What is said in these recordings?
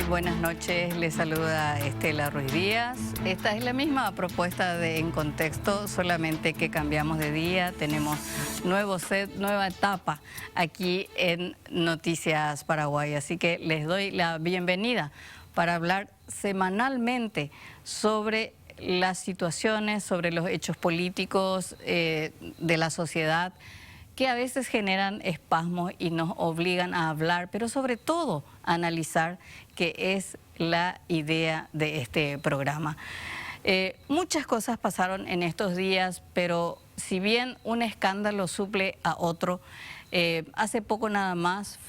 Buenas noches, les saluda Estela Ruiz Díaz. Esta es la misma propuesta de En Contexto, solamente que cambiamos de día, tenemos nuevo set, nueva etapa aquí en Noticias Paraguay. Así que les doy la bienvenida para hablar semanalmente sobre las situaciones, sobre los hechos políticos de la sociedad, que a veces generan espasmos y nos obligan a hablar, pero sobre todo a analizar, que es la idea de este programa. Muchas cosas pasaron en estos días, pero si bien un escándalo suple a otro, hace poco nada más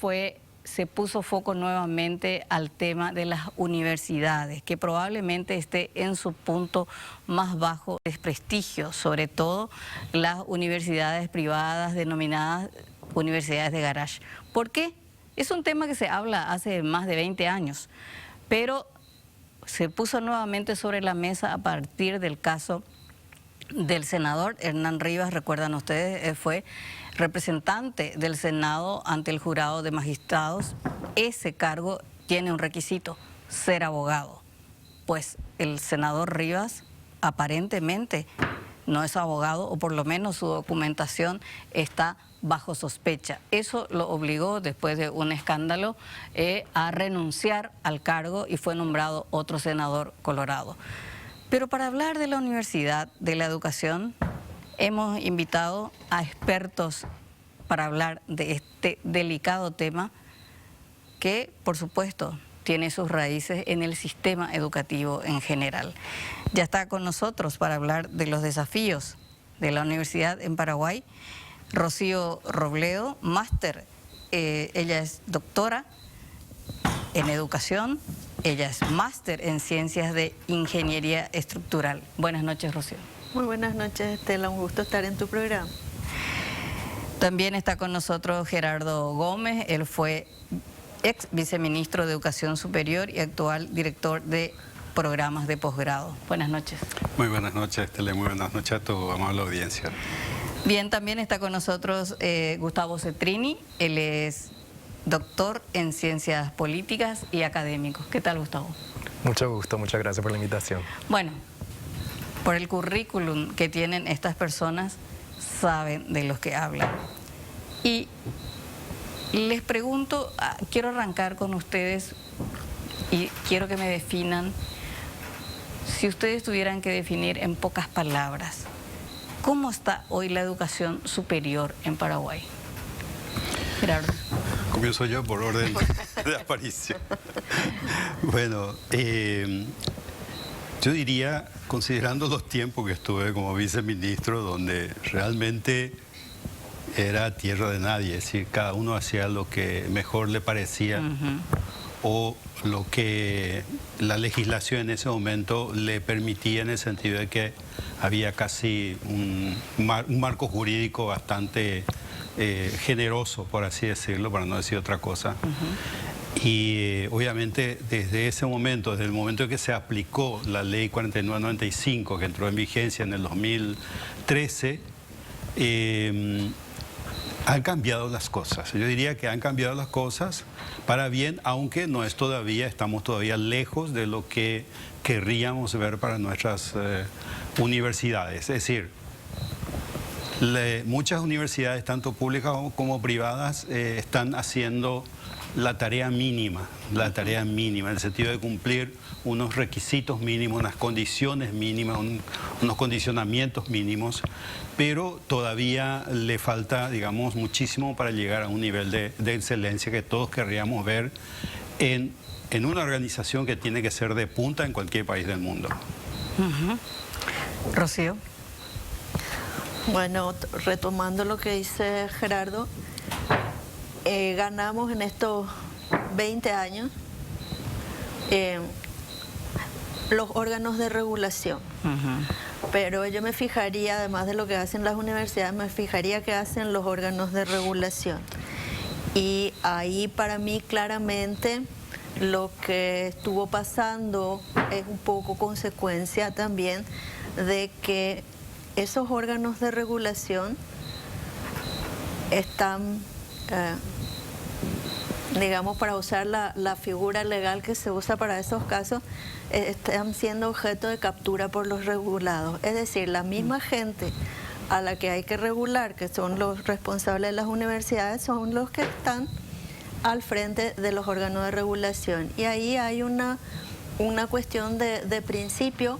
se puso foco nuevamente al tema de las universidades, que probablemente esté en su punto más bajo de desprestigio, sobre todo las universidades privadas denominadas universidades de garage. ¿Por qué? Es un tema que se habla hace más de 20 años, pero se puso nuevamente sobre la mesa a partir del caso del senador Hernán Rivas. Recuerdan ustedes, fue representante del Senado ante el jurado de magistrados. Ese cargo tiene un requisito: ser abogado. Pues el senador Rivas aparentemente no es abogado, o por lo menos su documentación está bajo sospecha. Eso lo obligó, después de un escándalo, a renunciar al cargo, y fue nombrado otro senador colorado. Pero para hablar de la universidad, de la educación, hemos invitado a expertos para hablar de este delicado tema que, por supuesto, tiene sus raíces en el sistema educativo en general. Ya está con nosotros para hablar de los desafíos de la universidad en Paraguay Rocío Robledo, máster. Ella es doctora en educación. Ella es máster en Ciencias de Ingeniería Estructural. Buenas noches, Rocío. Muy buenas noches, Estela. Un gusto estar en tu programa. También está con nosotros Gerardo Gómez. Él fue ex viceministro de Educación Superior y actual director de programas de posgrado. Buenas noches. Muy buenas noches, Estela. Muy buenas noches a tu amable audiencia. Bien, también está con nosotros Gustavo Cetrini. Él es doctor en Ciencias Políticas y académico. ¿Qué tal, Gustavo? Mucho gusto, muchas gracias por la invitación. Bueno, por el currículum que tienen estas personas, saben de los que hablan. Y les pregunto, quiero arrancar con ustedes y quiero que me definan, si ustedes tuvieran que definir en pocas palabras, ¿cómo está hoy la educación superior en Paraguay? Gerardo. Comienzo yo por orden de aparición. Bueno, yo diría, considerando los tiempos que estuve como viceministro, donde realmente era tierra de nadie, es decir, cada uno hacía lo que mejor le parecía o lo que la legislación en ese momento le permitía, en el sentido de que había casi un marco jurídico bastante generoso, por así decirlo, para no decir otra cosa. Y obviamente desde ese momento, desde el momento en que se aplicó la ley 4995, que entró en vigencia en el 2013, han cambiado las cosas. Yo diría que han cambiado las cosas para bien, aunque no es todavía, estamos todavía lejos de lo que querríamos ver para nuestras universidades. Es decir, muchas universidades, tanto públicas como privadas, están haciendo la tarea mínima, en el sentido de cumplir unos requisitos mínimos, unas condiciones mínimas, unos condicionamientos mínimos, pero todavía le falta, digamos, muchísimo para llegar a un nivel de excelencia que todos querríamos ver en una organización que tiene que ser de punta en cualquier país del mundo. Rocío. Bueno, retomando lo que dice Gerardo, ganamos en estos 20 años los órganos de regulación. Pero yo me fijaría, además de lo que hacen las universidades, me fijaría qué hacen los órganos de regulación. Y ahí para mí claramente lo que estuvo pasando es un poco consecuencia también de que esos órganos de regulación están digamos, para usar la figura legal que se usa para esos casos, están siendo objeto de captura por los regulados. Es decir, la misma gente a la que hay que regular, que son los responsables de las universidades, son los que están al frente de los órganos de regulación. Y ahí hay una cuestión de principio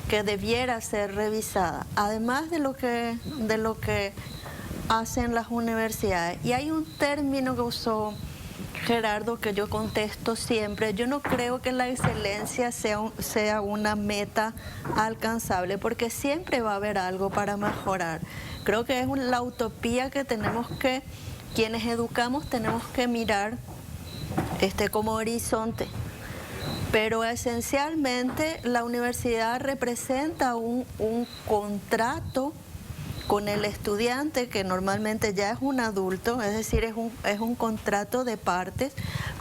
que debiera ser revisada, además de lo que hacen las universidades. Y hay un término que usó Gerardo que yo contesto siempre: yo no creo que la excelencia sea una meta alcanzable, porque siempre va a haber algo para mejorar. Creo que es la utopía que tenemos que, quienes educamos, tenemos que mirar como horizonte. Pero esencialmente la universidad representa un contrato con el estudiante, que normalmente ya es un adulto, es decir, es un contrato de partes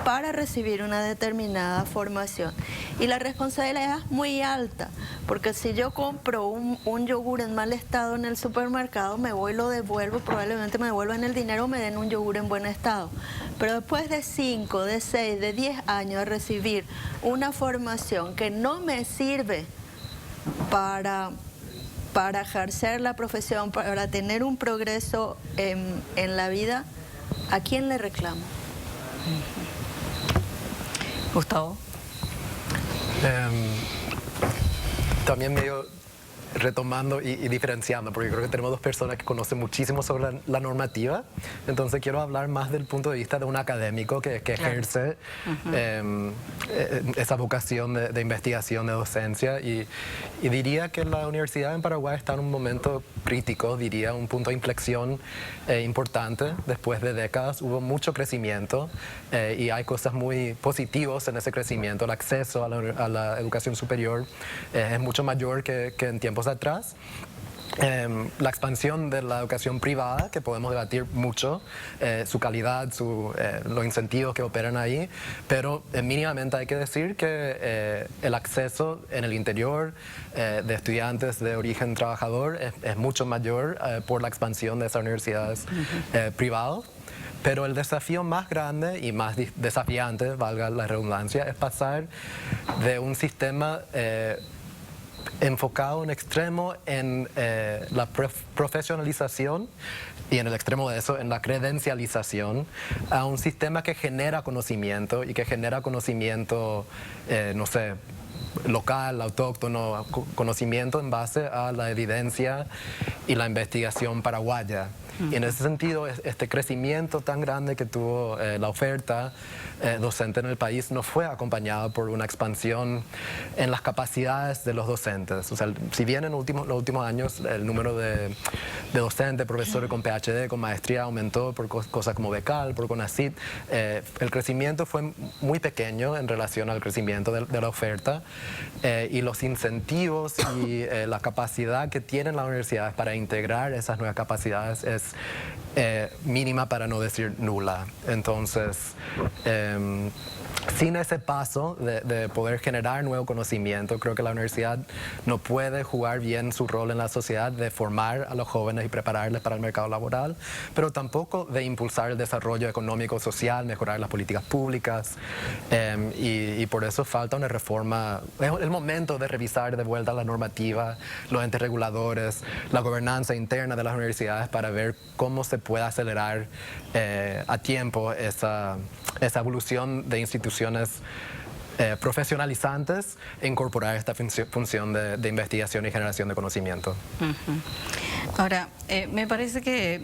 para recibir una determinada formación. Y la responsabilidad es muy alta, porque si yo compro un yogur en mal estado en el supermercado, me voy y lo devuelvo, probablemente me devuelvan el dinero o me den un yogur en buen estado. Pero después de 5, de 6, de 10 años de recibir una formación que no me sirve para ejercer la profesión, para tener un progreso en la vida, ¿a quién le reclamo? Gustavo. También medio retomando y diferenciando, porque creo que tenemos dos personas que conocen muchísimo sobre la normativa. Entonces quiero hablar más del punto de vista de un académico que ejerce esa vocación de investigación, de docencia, y diría que la universidad en Paraguay está en un momento crítico, diría un punto de inflexión importante. Después de décadas hubo mucho crecimiento y hay cosas muy positivas en ese crecimiento. El acceso a la educación superior es mucho mayor que en tiempos atrás. La expansión de la educación privada, que podemos debatir mucho, su calidad, los incentivos que operan ahí, pero mínimamente hay que decir que el acceso en el interior de estudiantes de origen trabajador es mucho mayor por la expansión de esas universidades privadas. Pero el desafío más grande y más desafiante, valga la redundancia, es pasar de un sistema enfocado en extremo en la profesionalización y en el extremo de eso, en la credencialización, a un sistema que genera conocimiento y que genera conocimiento, no sé, local, autóctono, conocimiento en base a la evidencia y la investigación paraguaya. Y en ese sentido, este crecimiento tan grande que tuvo la oferta docente en el país no fue acompañado por una expansión en las capacidades de los docentes. O sea, si bien en los últimos años el número de docentes, profesores con PhD, con maestría aumentó por cosas como Becal, por CONACYT, el crecimiento fue muy pequeño en relación al crecimiento de la oferta, y los incentivos y la capacidad que tienen las universidades para integrar esas nuevas capacidades es mínima, para no decir nula. Entonces, sin ese paso de poder generar nuevo conocimiento, creo que la universidad no puede jugar bien su rol en la sociedad de formar a los jóvenes y prepararles para el mercado laboral, pero tampoco de impulsar el desarrollo económico, social, mejorar las políticas públicas, y por eso falta una reforma. Es el momento de revisar de vuelta la normativa, los entes reguladores, la gobernanza interna de las universidades, para ver cómo se puede acelerar a tiempo esa evolución de instituciones profesionalizantes e incorporar esta función de investigación y generación de conocimiento. Ahora, me parece que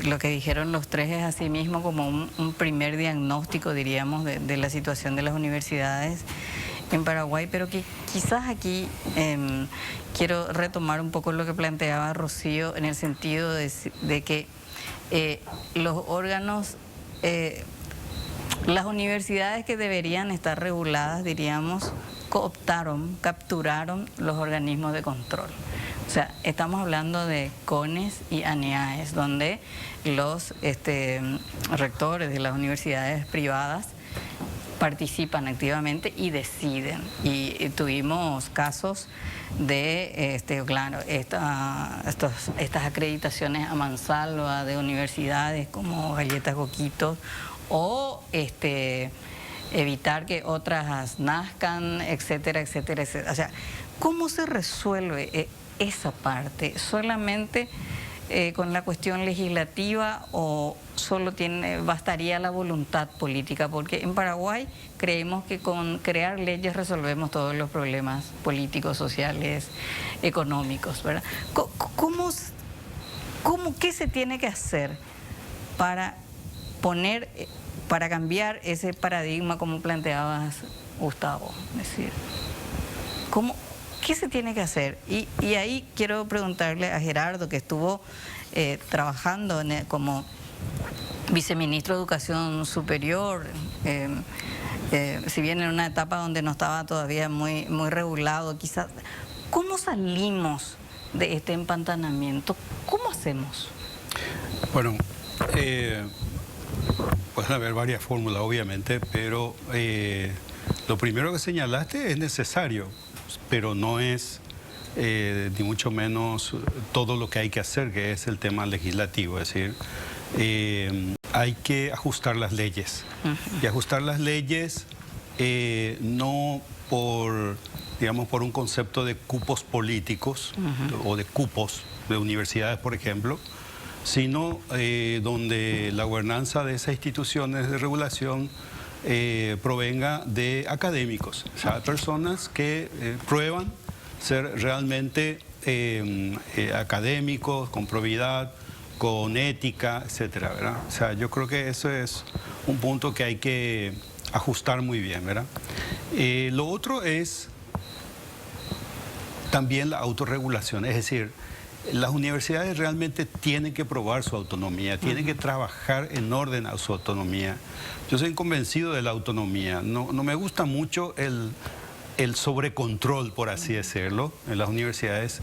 lo que dijeron los tres es asimismo como un primer diagnóstico, diríamos, de la situación de las universidades en Paraguay, pero que quizás aquí quiero retomar un poco lo que planteaba Rocío, en el sentido de que los órganos, las universidades que deberían estar reguladas, diríamos, capturaron los organismos de control. O sea, estamos hablando de CONES y ANEAES, donde los rectores de las universidades privadas participan activamente y deciden. Y tuvimos casos de, claro, estas acreditaciones a mansalva de universidades como Galletas Coquitos, o evitar que otras nazcan, etcétera, etcétera, etcétera. O sea, ¿cómo se resuelve esa parte? ¿Solamente con la cuestión legislativa o solo bastaría la voluntad política? Porque en Paraguay creemos que con crear leyes resolvemos todos los problemas políticos, sociales, económicos, ¿verdad? ¿Qué se tiene que hacer para cambiar ese paradigma, como planteabas, Gustavo? Es decir, ¿qué se tiene que hacer? Y ahí quiero preguntarle a Gerardo, que estuvo trabajando como viceministro de Educación Superior, si bien en una etapa donde no estaba todavía muy regulado, quizás. ¿Cómo salimos de este empantanamiento? ¿Cómo hacemos? Bueno, pueden haber varias fórmulas, obviamente, pero lo primero que señalaste es necesario, pero no es ni mucho menos todo lo que hay que hacer, que es el tema legislativo. Es decir, hay que ajustar las leyes. Y ajustar las leyes no por, digamos, por un concepto de cupos políticos o de cupos de universidades, por ejemplo, sino donde la gobernanza de esas instituciones de regulación provenga de académicos, o sea, personas que prueban ser realmente académicos, con probidad, con ética, etcétera, ¿verdad? O sea, yo creo que eso es un punto que hay que ajustar muy bien, ¿verdad? Lo otro es también la autorregulación, es decir, las universidades realmente tienen que probar su autonomía, tienen que trabajar en orden a su autonomía. Yo soy convencido de la autonomía, no me gusta mucho el sobrecontrol, por así decirlo, en las universidades,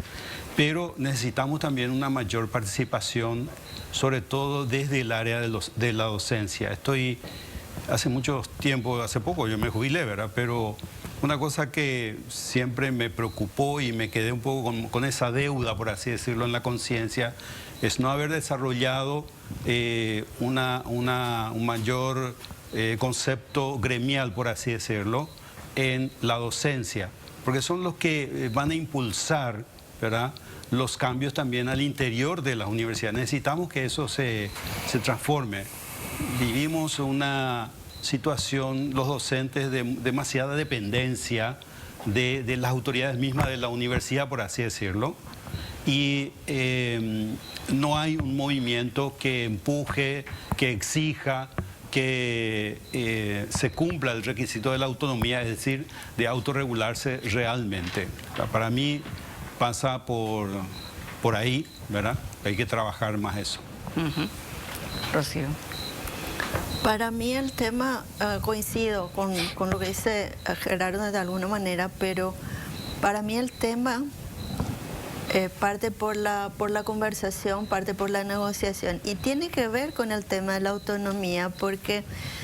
pero necesitamos también una mayor participación, sobre todo desde el área de la docencia. Hace mucho tiempo, hace poco yo me jubilé, ¿verdad? Pero una cosa que siempre me preocupó y me quedé un poco con esa deuda, por así decirlo, en la conciencia, es no haber desarrollado un mayor concepto gremial, por así decirlo, en la docencia, porque son los que van a impulsar, ¿verdad?, los cambios también al interior de las universidades. Necesitamos que eso se transforme. Vivimos una situación, los docentes, de demasiada dependencia de las autoridades mismas de la universidad, por así decirlo, y no hay un movimiento que empuje, que exija que se cumpla el requisito de la autonomía, es decir, de autorregularse realmente. O sea, para mí pasa por ahí, ¿verdad? Hay que trabajar más eso. Rocío. Para mí el tema, coincido con lo que dice Gerardo de alguna manera, pero para mí el tema parte por la conversación, parte por la negociación, y tiene que ver con el tema de la autonomía, porque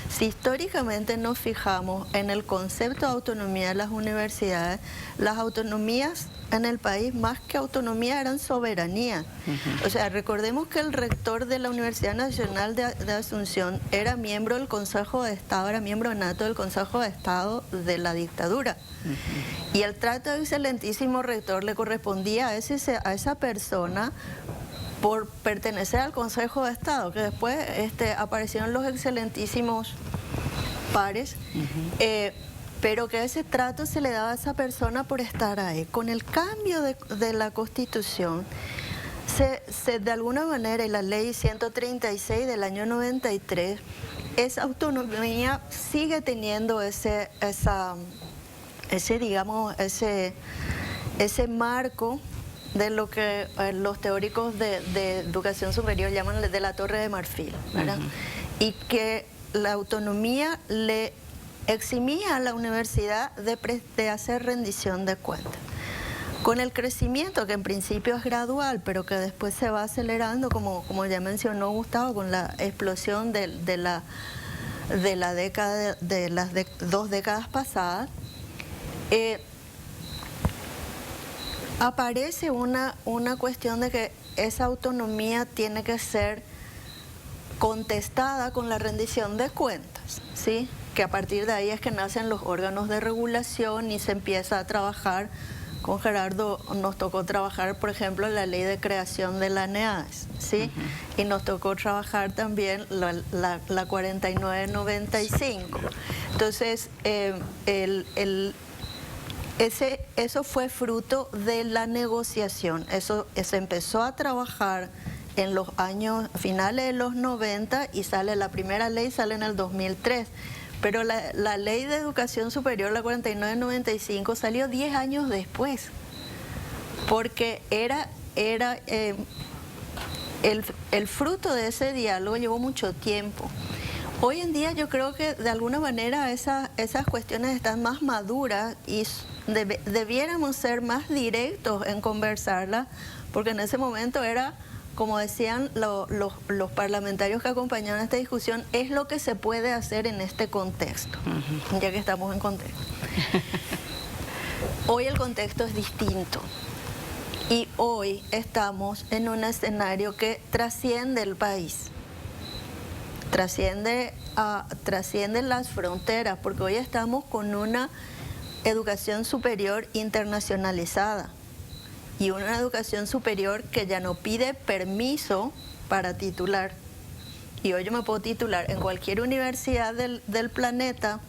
si históricamente nos fijamos en el concepto de autonomía de las universidades, las autonomías en el país, más que autonomía, eran soberanía. O sea, recordemos que el rector de la Universidad Nacional de Asunción era miembro del Consejo de Estado, era miembro nato del Consejo de Estado de la dictadura. Y el trato de excelentísimo rector le correspondía a esa persona por pertenecer al Consejo de Estado, que después aparecieron los excelentísimos pares, pero que ese trato se le daba a esa persona por estar ahí. Con el cambio de la Constitución, de alguna manera, y la ley 136 del año 93, esa autonomía sigue teniendo ese marco de lo que los teóricos de educación superior llaman de la Torre de Marfil, ¿verdad? Y que la autonomía le eximía a la universidad de hacer rendición de cuentas. Con el crecimiento, que en principio es gradual, pero que después se va acelerando, como ya mencionó Gustavo, con la explosión de de la década de las 2 décadas pasadas, aparece una cuestión de que esa autonomía tiene que ser contestada con la rendición de cuentas, ¿sí? Que a partir de ahí es que nacen los órganos de regulación y se empieza a trabajar. Con Gerardo nos tocó trabajar, por ejemplo, la ley de creación de la NEAES, ¿sí? Y nos tocó trabajar también la 4995. Entonces, eso fue fruto de la negociación. Eso se empezó a trabajar en los años finales de los 90 y la primera ley sale en el 2003. Pero la ley de educación superior, la 4995, salió 10 años después, porque el fruto de ese diálogo llevó mucho tiempo. Hoy en día yo creo que de alguna manera esas cuestiones están más maduras y debiéramos ser más directos en conversarlas, porque en ese momento era, como decían los parlamentarios que acompañaron esta discusión, es lo que se puede hacer en este contexto, ya que estamos en contexto. Hoy el contexto es distinto y hoy estamos en un escenario que trasciende el país, trasciende las fronteras, porque hoy estamos con una educación superior internacionalizada. Y una educación superior que ya no pide permiso para titular. Y hoy yo me puedo titular en cualquier universidad del planeta,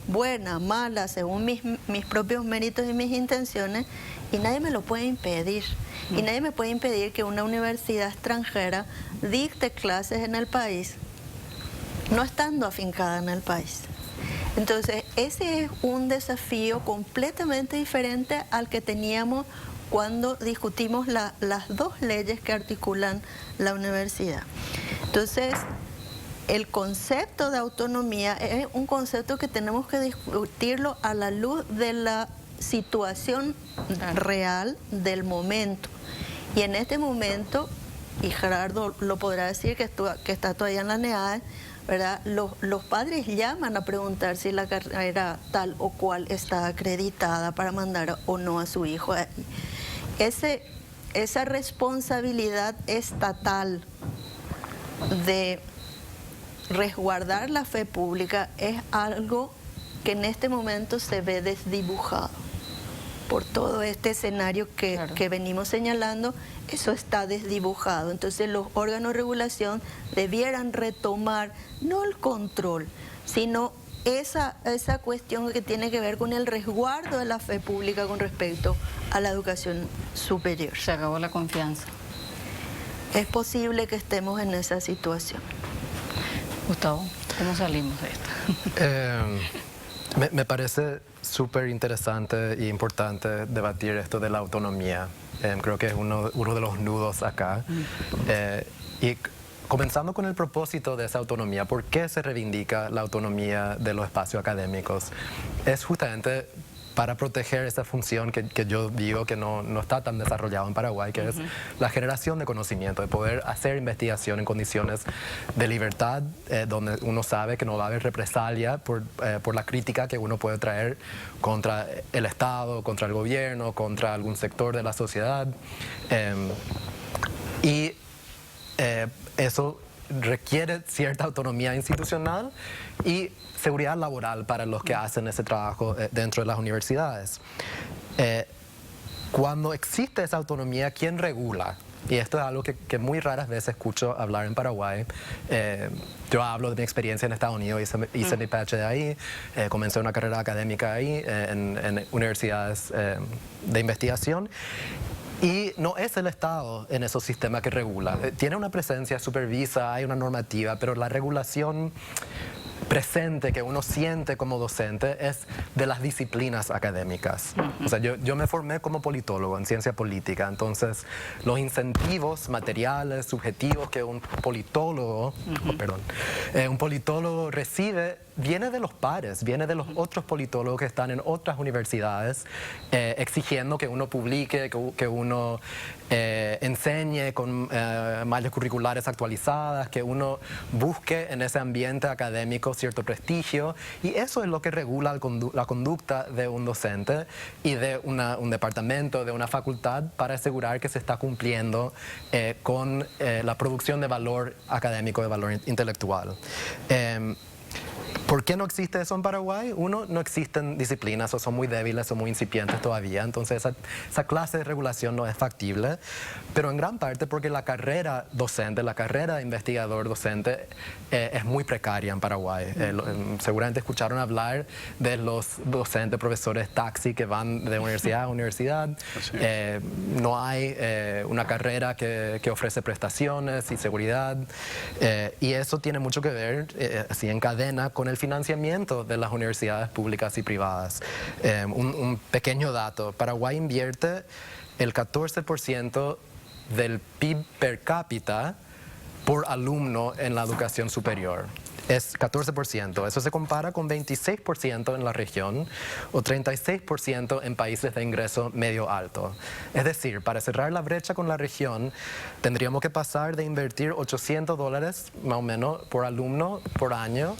buena, mala, según mis propios méritos y mis intenciones, y nadie me lo puede impedir. Y nadie me puede impedir que una universidad extranjera dicte clases en el país, no estando afincada en el país. Entonces, ese es un desafío completamente diferente al que teníamos cuando discutimos las 2 leyes que articulan la universidad. Entonces, el concepto de autonomía es un concepto que tenemos que discutirlo a la luz de la situación real del momento. Y en este momento, y Gerardo lo podrá decir, que está todavía en la NEAES, ¿verdad? Los padres llaman a preguntar si la carrera tal o cual está acreditada para mandar o no a su hijo. Esa responsabilidad estatal de resguardar la fe pública es algo que en este momento se ve desdibujado por todo este escenario que venimos señalando. Eso está desdibujado. Entonces los órganos de regulación debieran retomar no el control, sino esa cuestión que tiene que ver con el resguardo de la fe pública con respecto a la educación superior. Se acabó la confianza. Es posible que estemos en esa situación. Gustavo, ¿cómo salimos de esto? Me parece súper interesante e importante debatir esto de la autonomía. Creo que es uno de los nudos acá. Y comenzando con el propósito de esa autonomía, ¿por qué se reivindica la autonomía de los espacios académicos? Es justamente para proteger esa función que yo digo que no está tan desarrollado en Paraguay, que es la generación de conocimiento, de poder hacer investigación en condiciones de libertad, donde uno sabe que no va a haber represalia por la crítica que uno puede traer contra el Estado, contra el gobierno, contra algún sector de la sociedad. Eso requiere cierta autonomía institucional y seguridad laboral para los que hacen ese trabajo dentro de las universidades. Cuando existe esa autonomía, ¿quién regula? Y esto es algo que muy raras veces escucho hablar en Paraguay. Yo hablo de mi experiencia en Estados Unidos, hice mi PhD ahí, comencé una carrera académica ahí, en universidades de investigación. Y no es el Estado en esos sistemas que regula. Tiene una presencia, supervisa, hay una normativa, pero la regulación presente que uno siente como docente es de las disciplinas académicas. O sea, yo me formé como politólogo en ciencia política, entonces los incentivos materiales, subjetivos que un politólogo recibe viene de los pares, viene de los otros politólogos que están en otras universidades exigiendo que uno publique, que uno enseñe con mallas curriculares actualizadas, que uno busque en ese ambiente académico académico, cierto prestigio, y eso es lo que regula la conducta de un docente y de un departamento, de una facultad, para asegurar que se está cumpliendo con la producción de valor académico, de valor intelectual. ¿Por qué no existe eso en Paraguay? Uno, no existen disciplinas o son muy débiles o muy incipientes todavía, entonces esa clase de regulación no es factible, pero en gran parte porque la carrera docente, la carrera de investigador docente es muy precaria en Paraguay. Seguramente escucharon hablar de los docentes, profesores taxi que van de universidad a universidad. No hay una carrera que ofrece prestaciones y seguridad, y eso tiene mucho que ver, así en cadena, con el financiamiento de las universidades públicas y privadas. Un pequeño dato: Paraguay invierte el 14% del PIB per cápita por alumno en la educación superior. Es 14%. Eso se compara con 26% en la región o 36% en países de ingreso medio alto. Es decir, para cerrar la brecha con la región, tendríamos que pasar de invertir $800 más o menos por alumno por año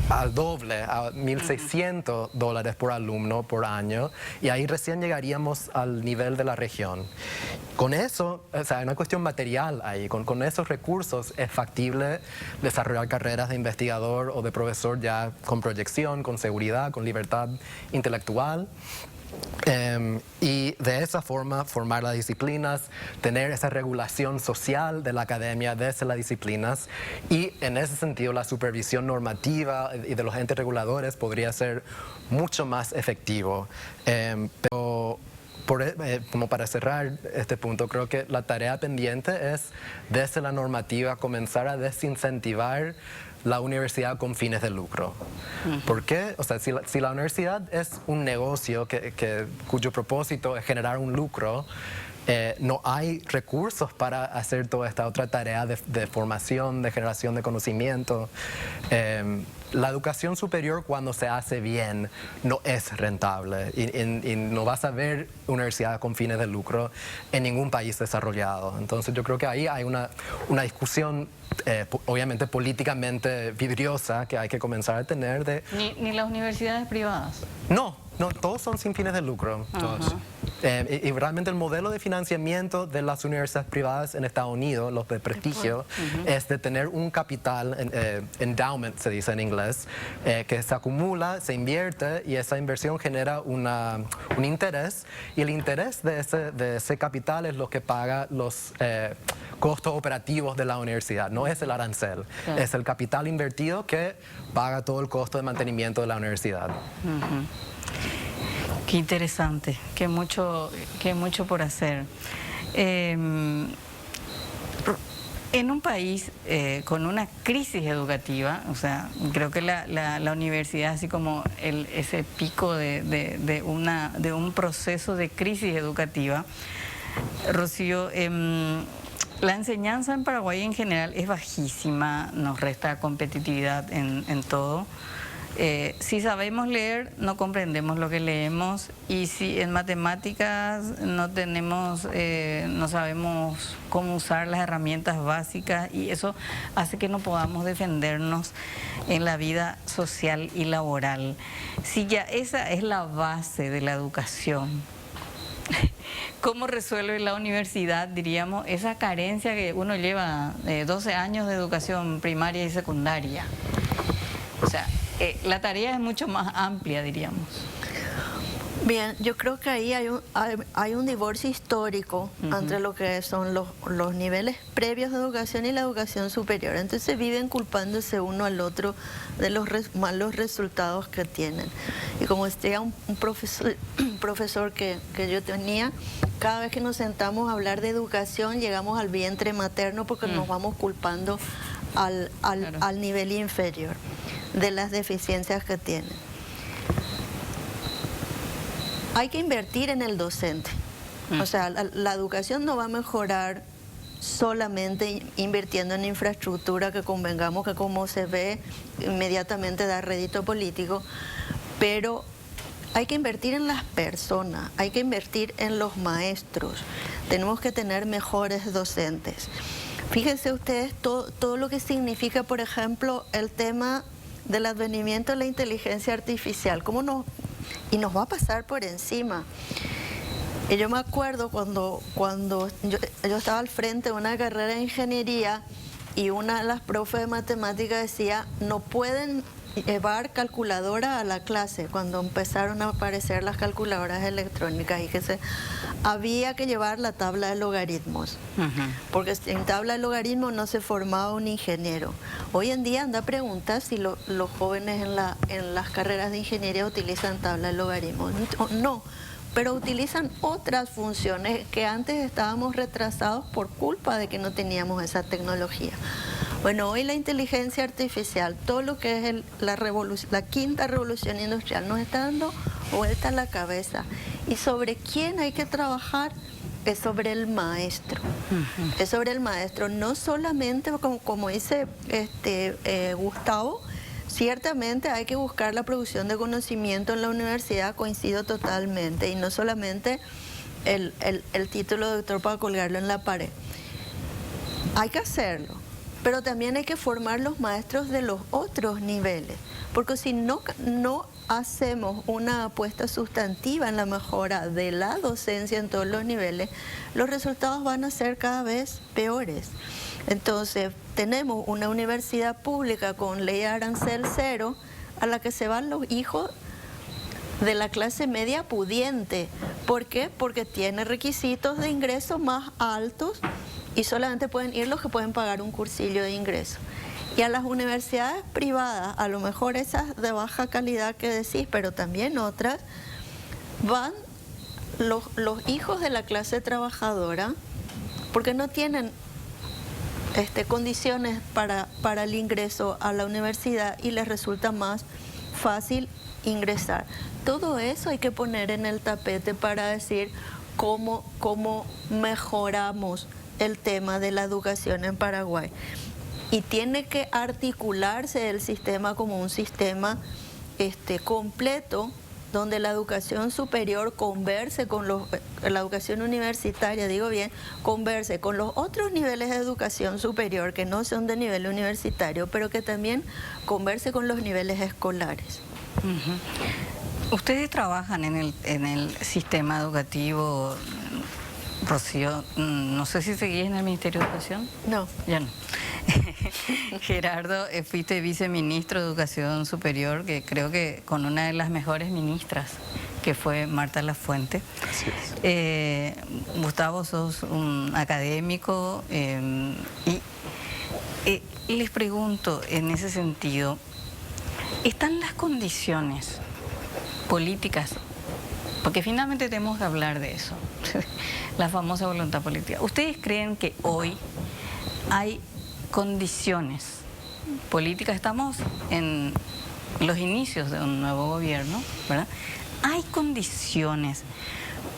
al doble, a $1.600 por alumno por año, y ahí recién llegaríamos al nivel de la región. Con eso, o sea, hay una cuestión material ahí, con esos recursos es factible desarrollar carreras de investigador o de profesor ya con proyección, con seguridad, con libertad intelectual. Y de esa forma formar las disciplinas, tener esa regulación social de la academia desde las disciplinas, y en ese sentido la supervisión normativa y de los entes reguladores podría ser mucho más efectivo. Pero como para cerrar este punto, creo que la tarea pendiente es desde la normativa comenzar a desincentivar la universidad con fines de lucro. ¿Por qué? O sea, si la universidad es un negocio cuyo propósito es generar un lucro, no hay recursos para hacer toda esta otra tarea de formación, de generación de conocimiento. La educación superior, cuando se hace bien, no es rentable, y no vas a ver universidades con fines de lucro en ningún país desarrollado. Entonces yo creo que ahí hay una discusión obviamente políticamente vidriosa que hay que comenzar a tener. ¿Ni las universidades privadas? No, todos son sin fines de lucro. Todos. Y realmente el modelo de financiamiento de las universidades privadas en Estados Unidos, los de prestigio, es de tener un capital, endowment se dice en inglés, que se acumula, se invierte, y esa inversión genera un interés, y el interés de ese capital es lo que paga los costos operativos de la universidad. No es el arancel, es el capital invertido que paga todo el costo de mantenimiento de la universidad. Qué interesante, qué mucho por hacer. En un país con una crisis educativa, o sea, creo que la universidad, así como ese pico de un proceso de crisis educativa, Rocío, la enseñanza en Paraguay en general es bajísima, nos resta competitividad en todo. Si sabemos leer, no comprendemos lo que leemos, y si en matemáticas no sabemos cómo usar las herramientas básicas, y eso hace que no podamos defendernos en la vida social y laboral. Si ya esa es la base de la educación, ¿cómo resuelve la universidad, diríamos, esa carencia que uno lleva 12 años de educación primaria y secundaria? O sea, la tarea es mucho más amplia, diríamos. Bien, yo creo que ahí hay un divorcio histórico entre lo que son los niveles previos de educación y la educación superior. Entonces viven culpándose uno al otro de los malos resultados que tienen. Y como decía un profesor que yo tenía, cada vez que nos sentamos a hablar de educación llegamos al vientre materno, porque nos vamos culpando al nivel inferior de las deficiencias que tienen. Hay que invertir en el docente. O sea, la educación no va a mejorar solamente invirtiendo en infraestructura, que convengamos que, como se ve, inmediatamente da rédito político, pero hay que invertir en las personas, hay que invertir en los maestros. Tenemos que tener mejores docentes. Fíjense ustedes todo lo que significa, por ejemplo, el tema del advenimiento de la inteligencia artificial, y nos va a pasar por encima. Y yo me acuerdo cuando yo estaba al frente de una carrera de ingeniería y una de las profes de matemáticas decía, no pueden llevar calculadora a la clase, cuando empezaron a aparecer las calculadoras electrónicas, y que había que llevar la tabla de logaritmos, porque en tabla de logaritmos no se formaba un ingeniero. Hoy en día anda a preguntar si los jóvenes en las carreras de ingeniería utilizan tabla de logaritmos. No, pero utilizan otras funciones que antes estábamos retrasados por culpa de que no teníamos esa tecnología. Bueno, hoy la inteligencia artificial, todo lo que es la quinta revolución industrial, nos está dando vuelta a la cabeza. ¿Y sobre quién hay que trabajar? Es sobre el maestro. Es sobre el maestro, no solamente, como dice Gustavo, ciertamente hay que buscar la producción de conocimiento en la universidad, coincido totalmente, y no solamente el título de doctor para colgarlo en la pared. Hay que hacerlo, pero también hay que formar los maestros de los otros niveles, porque si no hacemos una apuesta sustantiva en la mejora de la docencia en todos los niveles, los resultados van a ser cada vez peores. Entonces, tenemos una universidad pública con ley de arancel cero a la que se van los hijos de la clase media pudiente. ¿Por qué? Porque tiene requisitos de ingreso más altos y solamente pueden ir los que pueden pagar un cursillo de ingreso. Y a las universidades privadas, a lo mejor esas de baja calidad que decís, pero también otras, van los hijos de la clase trabajadora porque no tienen condiciones para el ingreso a la universidad y les resulta más fácil ingresar. Todo eso hay que poner en el tapete para decir cómo mejoramos el tema de la educación en Paraguay. Y tiene que articularse el sistema como un sistema completo, donde la educación superior converse con la educación universitaria, converse con los otros niveles de educación superior que no son de nivel universitario, pero que también converse con los niveles escolares. Ustedes trabajan en el sistema educativo, Rocío, no sé si seguís en el Ministerio de Educación. No. Ya no. Gerardo, fuiste viceministro de Educación Superior, que creo que con una de las mejores ministras, que fue Marta Lafuente. Así es. Gustavo, sos un académico, y les pregunto en ese sentido, ¿están las condiciones políticas? Porque finalmente tenemos que hablar de eso, la famosa voluntad política. ¿Ustedes creen que hoy hay condiciones políticas? Estamos en los inicios de un nuevo gobierno, ¿verdad? Hay condiciones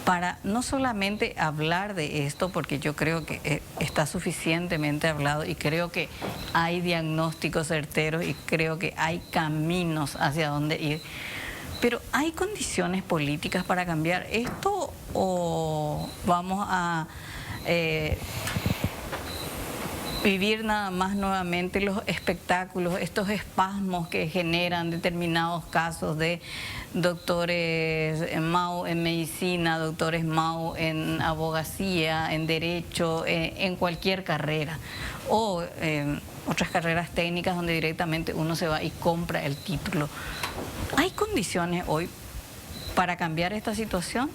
para no solamente hablar de esto, porque yo creo que está suficientemente hablado y creo que hay diagnósticos certeros y creo que hay caminos hacia dónde ir, pero ¿hay condiciones políticas para cambiar esto o vamos a vivir nada más nuevamente los espectáculos, estos espasmos que generan determinados casos de doctores Mau en medicina, doctores Mau en abogacía, en derecho, en cualquier carrera, o otras carreras técnicas donde directamente uno se va y compra el título? ¿Hay condiciones hoy para cambiar esta situación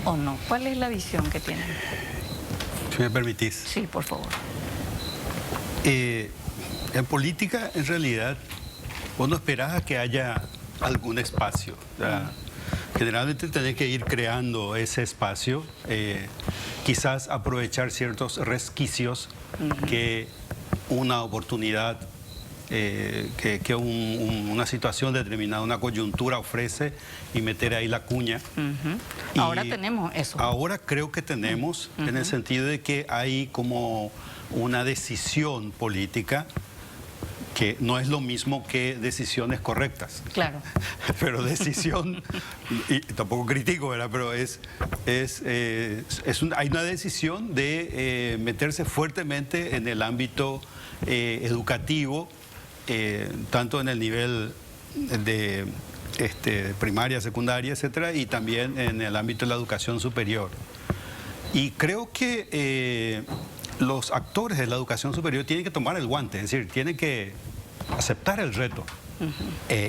o no? ¿Cuál es la visión que tienen? Si me permitís. Sí, por favor. En política, en realidad, vos no esperás a que haya algún espacio. O sea, generalmente tenés que ir creando ese espacio, quizás aprovechar ciertos resquicios que una oportunidad, que una situación determinada, una coyuntura ofrece, y meter ahí la cuña. Ahora tenemos eso. Ahora creo que tenemos, en el sentido de que hay como una decisión política que no es lo mismo que decisiones correctas. Claro. Pero decisión, y tampoco critico, ¿verdad? Pero hay una decisión de meterse fuertemente en el ámbito educativo, tanto en el nivel de primaria, secundaria, etcétera, y también en el ámbito de la educación superior. Y creo que los actores de la educación superior tienen que tomar el guante, es decir, tienen que aceptar el reto,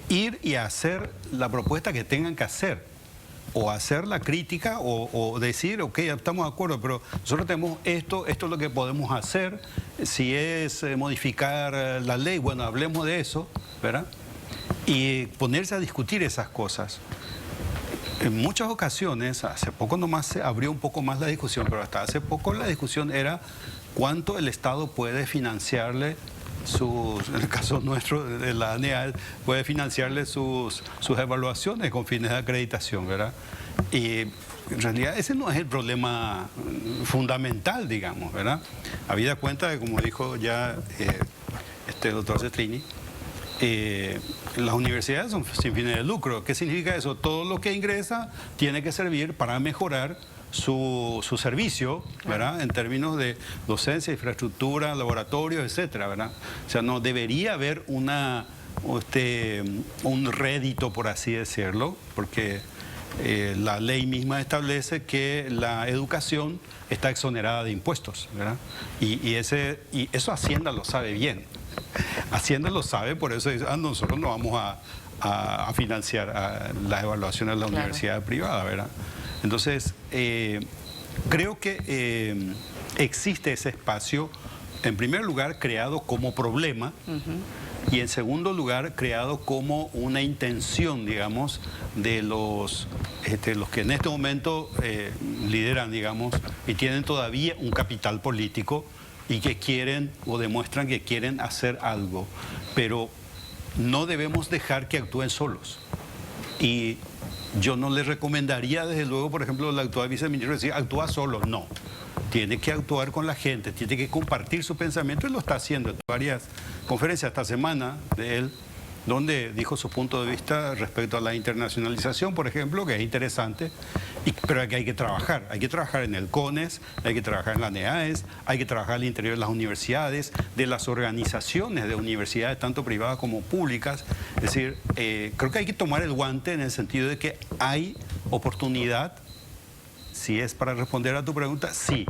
ir y hacer la propuesta que tengan que hacer, o hacer la crítica, o decir, ok, estamos de acuerdo, pero nosotros tenemos esto es lo que podemos hacer. Si es modificar la ley, bueno, hablemos de eso, ¿verdad? Y ponerse a discutir esas cosas. En muchas ocasiones, hace poco nomás se abrió un poco más la discusión, pero hasta hace poco la discusión era cuánto el Estado puede financiarle en el caso nuestro de la ANEAL, puede financiarle sus evaluaciones con fines de acreditación, ¿verdad? Y en realidad ese no es el problema fundamental, digamos, ¿verdad? Habida cuenta de, como dijo ya doctor Cestrini, las universidades son sin fines de lucro. ¿Qué significa eso? Todo lo que ingresa tiene que servir para mejorar su servicio, ¿verdad? En términos de docencia, infraestructura, laboratorios, etcétera, ¿verdad? O sea, no debería haber un rédito, por así decirlo, porque la ley misma establece que la educación está exonerada de impuestos, ¿verdad? Y eso Hacienda lo sabe bien. Hacienda lo sabe, por eso dice, nosotros no vamos a financiar las evaluaciones de la universidad privada, ¿verdad? Entonces, creo que existe ese espacio, en primer lugar, creado como problema, y en segundo lugar, creado como una intención, digamos, de los que en este momento lideran, digamos, y tienen todavía un capital político y que quieren o demuestran que quieren hacer algo, pero no debemos dejar que actúen solos. Y yo no les recomendaría, desde luego, por ejemplo, al actual viceministro decir, actúa solo. No, tiene que actuar con la gente, tiene que compartir su pensamiento, y lo está haciendo. En varias conferencias esta semana de él, donde dijo su punto de vista respecto a la internacionalización, por ejemplo, que es interesante, pero que hay que trabajar en el CONES, hay que trabajar en la NEAES, hay que trabajar al interior de las universidades, de las organizaciones de universidades, tanto privadas como públicas. Es decir, creo que hay que tomar el guante en el sentido de que hay oportunidad. Si es para responder a tu pregunta, sí,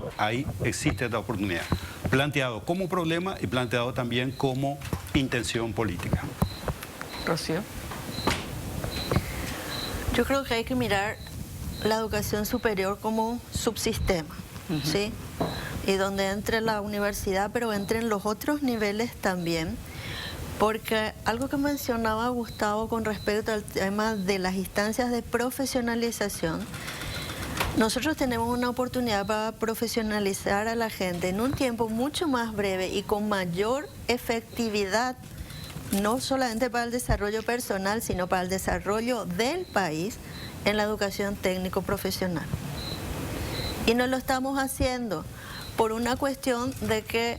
existe esta oportunidad, planteado como problema y planteado también como intención política. Rocío. Yo creo que hay que mirar la educación superior como subsistema, ¿sí? Y donde entre la universidad, pero entren los otros niveles también, porque algo que mencionaba Gustavo con respecto al tema de las instancias de profesionalización, nosotros tenemos una oportunidad para profesionalizar a la gente en un tiempo mucho más breve y con mayor efectividad, no solamente para el desarrollo personal, sino para el desarrollo del país en la educación técnico-profesional. Y no lo estamos haciendo por una cuestión de que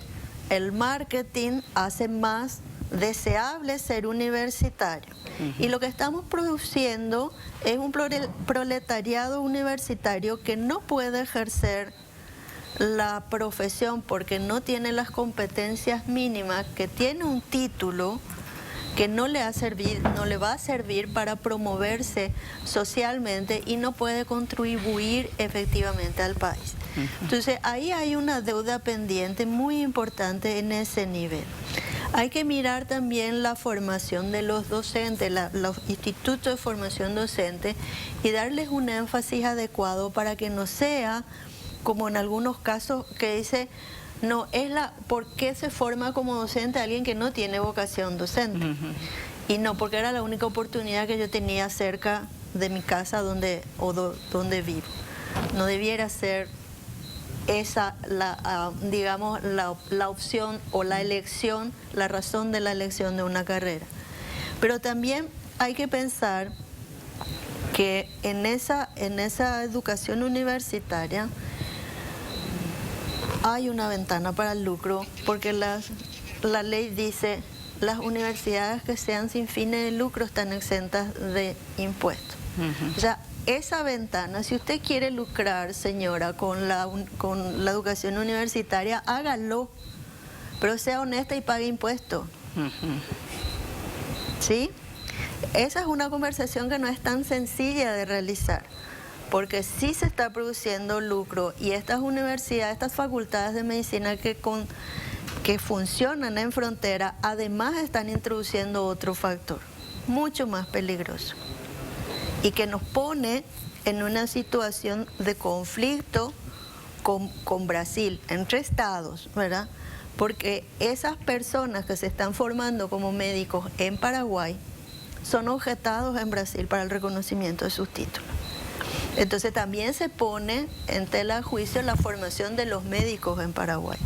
el marketing hace más deseable ser universitario. Y lo que estamos produciendo es un proletariado universitario que no puede ejercer la profesión porque no tiene las competencias mínimas, que tiene un título que no le va a servir para promoverse socialmente y no puede contribuir efectivamente al país. Entonces ahí hay una deuda pendiente muy importante en ese nivel. Hay que mirar también la formación de los docentes, los institutos de formación docente, y darles un énfasis adecuado para que no sea, como en algunos casos, que dice, no, ¿por qué se forma como docente alguien que no tiene vocación docente? Y no, porque era la única oportunidad que yo tenía cerca de mi casa donde vivo. No debiera ser esa digamos, la opción o la elección, la razón de la elección de una carrera. Pero también hay que pensar que en esa educación universitaria hay una ventana para el lucro, porque la ley dice las universidades que sean sin fines de lucro están exentas de impuestos. O sea, esa ventana, si usted quiere lucrar, señora, con la educación universitaria, hágalo, pero sea honesta y pague impuestos. ¿Sí? Esa es una conversación que no es tan sencilla de realizar, porque sí se está produciendo lucro y estas universidades, estas facultades de medicina que funcionan en frontera, además están introduciendo otro factor, mucho más peligroso, y que nos pone en una situación de conflicto con Brasil, entre estados, ¿verdad? Porque esas personas que se están formando como médicos en Paraguay son objetados en Brasil para el reconocimiento de sus títulos. Entonces también se pone en tela de juicio la formación de los médicos en Paraguay,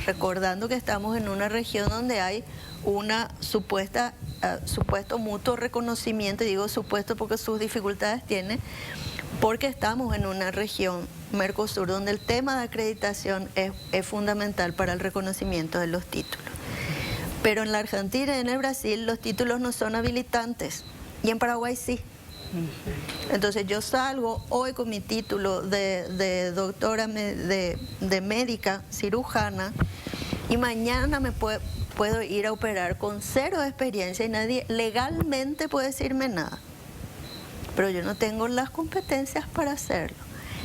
recordando que estamos en una región donde hay una supuesto mutuo reconocimiento, y digo supuesto porque sus dificultades tiene, porque estamos en una región Mercosur donde el tema de acreditación es fundamental para el reconocimiento de los títulos. Pero en la Argentina y en el Brasil los títulos no son habilitantes, y en Paraguay sí. Entonces yo salgo hoy con mi título de doctora de médica cirujana, y mañana puedo ir a operar con 0 experiencia y nadie legalmente puede decirme nada. Pero yo no tengo las competencias para hacerlo.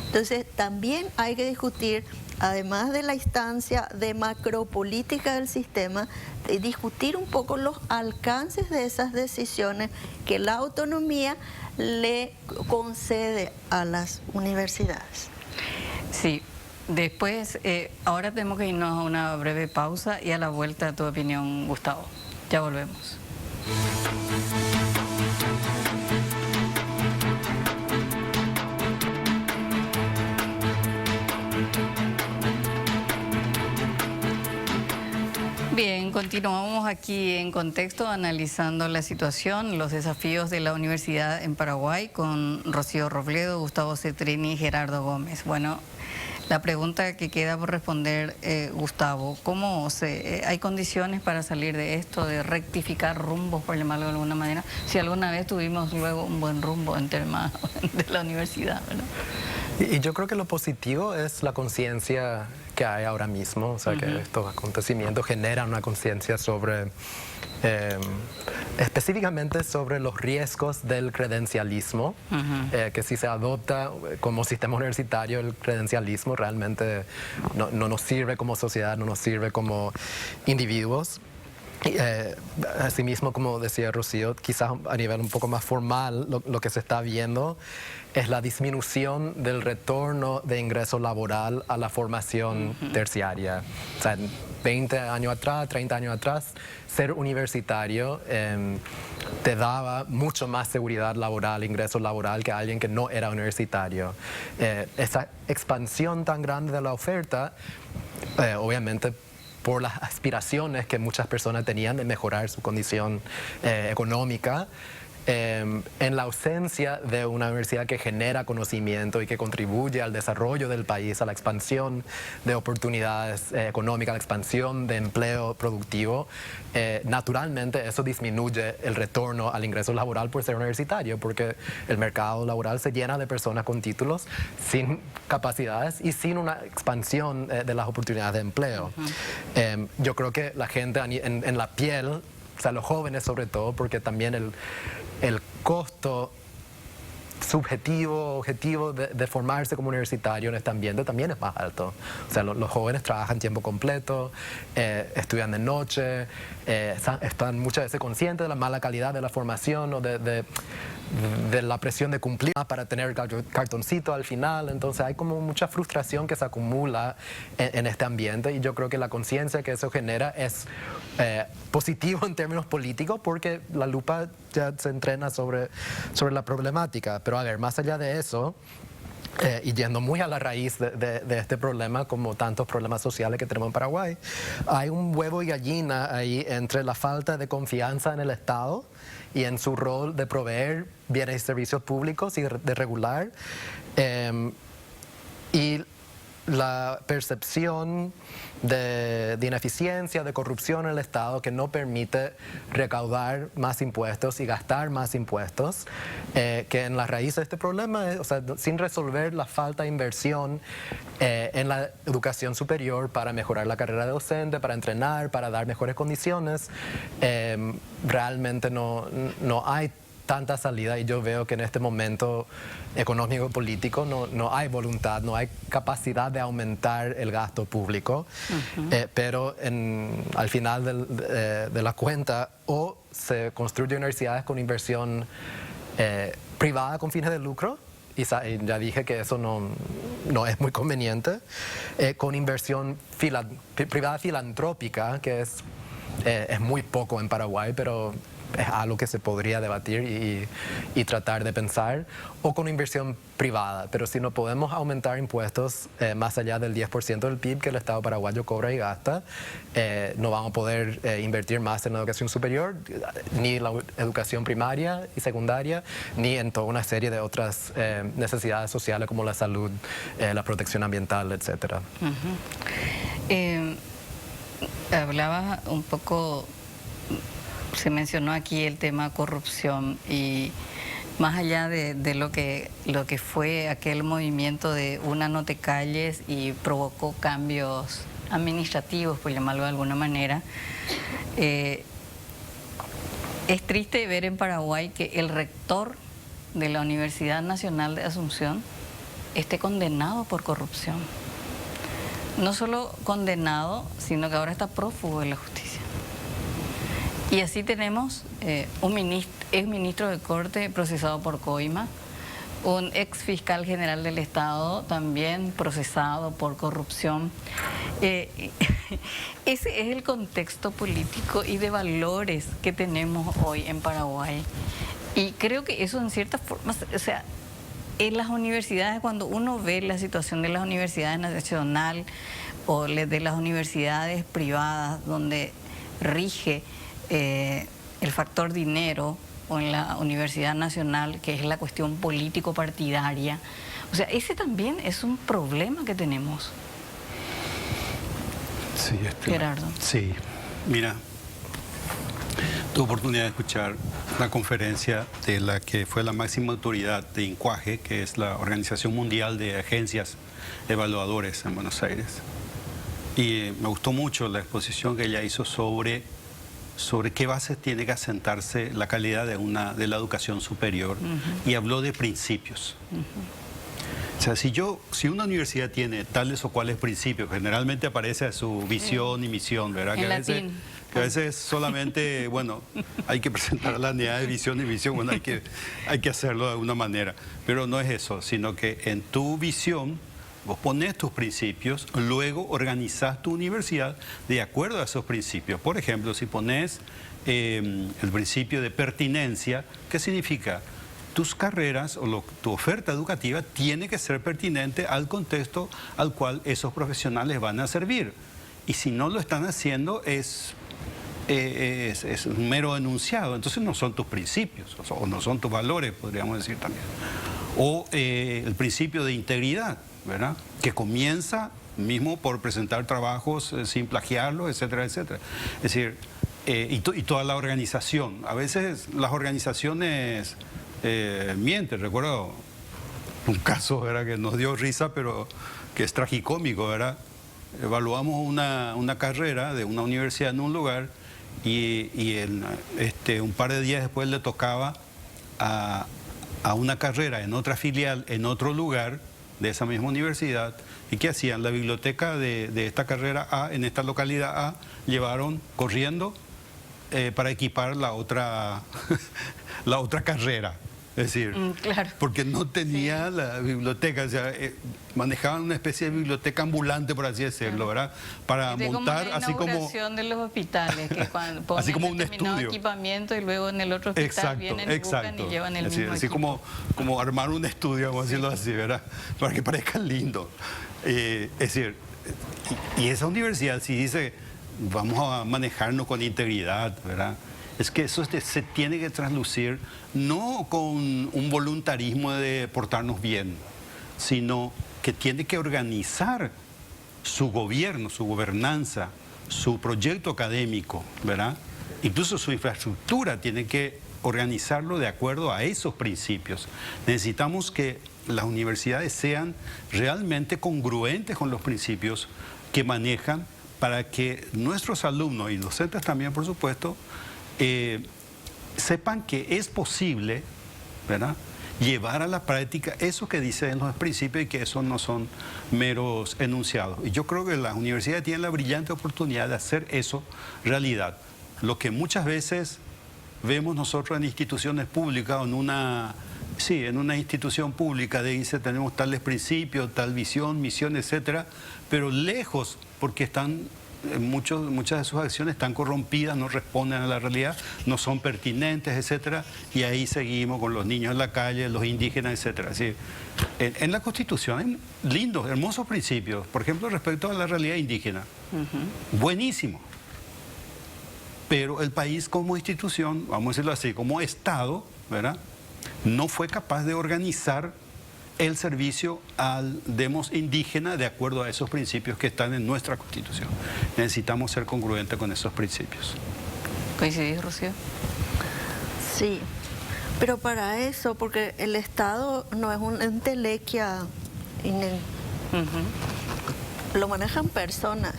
Entonces también hay que discutir, además de la instancia de macropolítica del sistema, de discutir un poco los alcances de esas decisiones que la autonomía le concede a las universidades. Sí, después, ahora tenemos que irnos a una breve pausa y a la vuelta tu opinión, Gustavo. Ya volvemos. Bien, continuamos aquí en Contexto analizando la situación, los desafíos de la universidad en Paraguay con Rocío Robledo, Gustavo Cetrini y Gerardo Gómez. Bueno, la pregunta que queda por responder, Gustavo, ¿hay condiciones para salir de esto, de rectificar rumbos, por llamarlo de alguna manera? Si alguna vez tuvimos luego un buen rumbo en temas de la universidad, ¿verdad? Y yo creo que lo positivo es la conciencia que hay ahora mismo, o sea, que estos acontecimientos generan una conciencia sobre, específicamente sobre los riesgos del credencialismo, que si se adopta como sistema universitario el credencialismo realmente no nos sirve como sociedad, no nos sirve como individuos. Asimismo, como decía Rocío, quizás a nivel un poco más formal, lo que se está viendo es la disminución del retorno de ingreso laboral a la formación terciaria. O sea, 20 años atrás, 30 años atrás, ser universitario te daba mucho más seguridad laboral, ingreso laboral que alguien que no era universitario. Esa expansión tan grande de la oferta, obviamente, por las aspiraciones que muchas personas tenían de mejorar su condición económica, en la ausencia de una universidad que genera conocimiento y que contribuye al desarrollo del país, a la expansión de oportunidades económicas, a la expansión de empleo productivo, naturalmente eso disminuye el retorno al ingreso laboral por ser universitario, porque el mercado laboral se llena de personas con títulos sin capacidades y sin una expansión de las oportunidades de empleo. Yo creo que la gente en la piel, o sea, los jóvenes sobre todo, porque también el costo subjetivo, objetivo de formarse como universitario en este ambiente también es más alto. O sea, los jóvenes trabajan tiempo completo, estudian de noche, están muchas veces conscientes de la mala calidad de la formación o de la presión de cumplir para tener el cartoncito al final. Entonces hay como mucha frustración que se acumula en este ambiente, y yo creo que la conciencia que eso genera es positivo en términos políticos, porque la lupa ya se entrena sobre la problemática. Pero a ver, más allá de eso, y yendo muy a la raíz de este problema, como tantos problemas sociales que tenemos en Paraguay, hay un huevo y gallina ahí entre la falta de confianza en el Estado y en su rol de proveer bienes y servicios públicos y de regular, y la percepción de ineficiencia, de corrupción en el Estado que no permite recaudar más impuestos y gastar más impuestos, que en la raíz de este problema, o sea, sin resolver la falta de inversión en la educación superior para mejorar la carrera de docente, para entrenar, para dar mejores condiciones, realmente no hay tanta salida, y yo veo que en este momento económico-político no hay voluntad, no hay capacidad de aumentar el gasto público, pero al final de la cuenta o se construyen universidades con inversión privada con fines de lucro, y ya dije que eso no es muy conveniente, con inversión privada filantrópica, que es muy poco en Paraguay, pero es algo que se podría debatir y tratar de pensar, o con inversión privada. Pero si no podemos aumentar impuestos más allá del 10% del PIB que el Estado paraguayo cobra y gasta, no vamos a poder invertir más en la educación superior, ni la educación primaria y secundaria, ni en toda una serie de otras necesidades sociales como la salud, la protección ambiental, etc. Hablaba un poco, se mencionó aquí el tema corrupción, y más allá de lo que fue aquel movimiento de Una no te calles y provocó cambios administrativos, por llamarlo de alguna manera, es triste ver en Paraguay que el rector de la Universidad Nacional de Asunción esté condenado por corrupción. No solo condenado, sino que ahora está prófugo de la justicia. Y así tenemos un ex ministro de Corte procesado por coima, un ex fiscal general del Estado también procesado por corrupción. Ese es el contexto político y de valores que tenemos hoy en Paraguay. Y creo que eso en cierta forma, o sea, en las universidades, cuando uno ve la situación de las universidades nacionales o de las universidades privadas, donde rige el factor dinero, o en la Universidad Nacional, que es la cuestión político-partidaria. O sea, ese también es un problema que tenemos. Sí, Gerardo. Sí, mira, tuve oportunidad de escuchar la conferencia de la que fue la máxima autoridad de INCUAGE, que es la Organización Mundial de Agencias Evaluadores en Buenos Aires. Y me gustó mucho la exposición que ella hizo sobre qué bases tiene que asentarse la calidad de la educación superior, y habló de principios. O sea, si una universidad tiene tales o cuales principios, generalmente aparece a su visión y misión, ¿verdad? Que a veces solamente, bueno, hay que presentar la unidad de visión y misión, bueno, hay que hacerlo de alguna manera, pero no es eso, sino que en tu visión vos pones tus principios, luego organizás tu universidad de acuerdo a esos principios. Por ejemplo, si pones el principio de pertinencia, ¿qué significa? Tus carreras o tu oferta educativa tiene que ser pertinente al contexto al cual esos profesionales van a servir. Y si no lo están haciendo, es un mero enunciado. Entonces no son tus principios, o no son tus valores, podríamos decir también. O el principio de integridad, ¿verdad? Que comienza mismo por presentar trabajos sin plagiarlos, etcétera, etcétera. Es decir, y toda la organización. A veces las organizaciones mienten. Recuerdo un caso, ¿verdad?, que nos dio risa, pero que es tragicómico, ¿verdad? Evaluamos una carrera de una universidad en un lugar y un par de días después le tocaba a una carrera en otra filial, en otro lugar de esa misma universidad. ¿Y qué hacían? La biblioteca de esta carrera A, en esta localidad A, llevaron corriendo para equipar la otra carrera. Es decir, claro, porque no tenía la biblioteca, o sea, manejaban una especie de biblioteca ambulante, por así decirlo, ¿verdad? Para montar, así como... de los hospitales, que cuando ponen así como un determinado estudio, equipamiento y luego en el otro hospital vienen y buscan y llevan el mismo así equipo. como armar un estudio, vamos a decirlo así, ¿verdad? Para que parezca lindo. Es decir, y esa universidad si dice, vamos a manejarnos con integridad, ¿verdad? Es que eso se tiene que traslucir no con un voluntarismo de portarnos bien, sino que tiene que organizar su gobierno, su gobernanza, su proyecto académico, ¿verdad? Incluso su infraestructura tiene que organizarlo de acuerdo a esos principios. Necesitamos que las universidades sean realmente congruentes con los principios que manejan para que nuestros alumnos y docentes también, por supuesto, sepan que es posible, ¿verdad?, llevar a la práctica eso que dicen los principios y que esos no son meros enunciados. Y yo creo que las universidades tienen la brillante oportunidad de hacer eso realidad. Lo que muchas veces vemos nosotros en instituciones públicas o en una institución pública, dice tenemos tales principios, tal visión, misión, etcétera, pero lejos, porque están muchas de sus acciones están corrompidas, no responden a la realidad, no son pertinentes, etcétera, y ahí seguimos con los niños en la calle, los indígenas, etcétera. Así, en la Constitución hay lindos, hermosos principios, por ejemplo, respecto a la realidad indígena. Buenísimo. Pero el país como institución, vamos a decirlo así, como Estado, ¿verdad?, no fue capaz de organizar el servicio al demos indígena de acuerdo a esos principios que están en nuestra Constitución. Necesitamos ser congruentes con esos principios. ¿Coincidís, Rocío? Sí, pero para eso, porque el Estado no es un entelequia, lo manejan personas.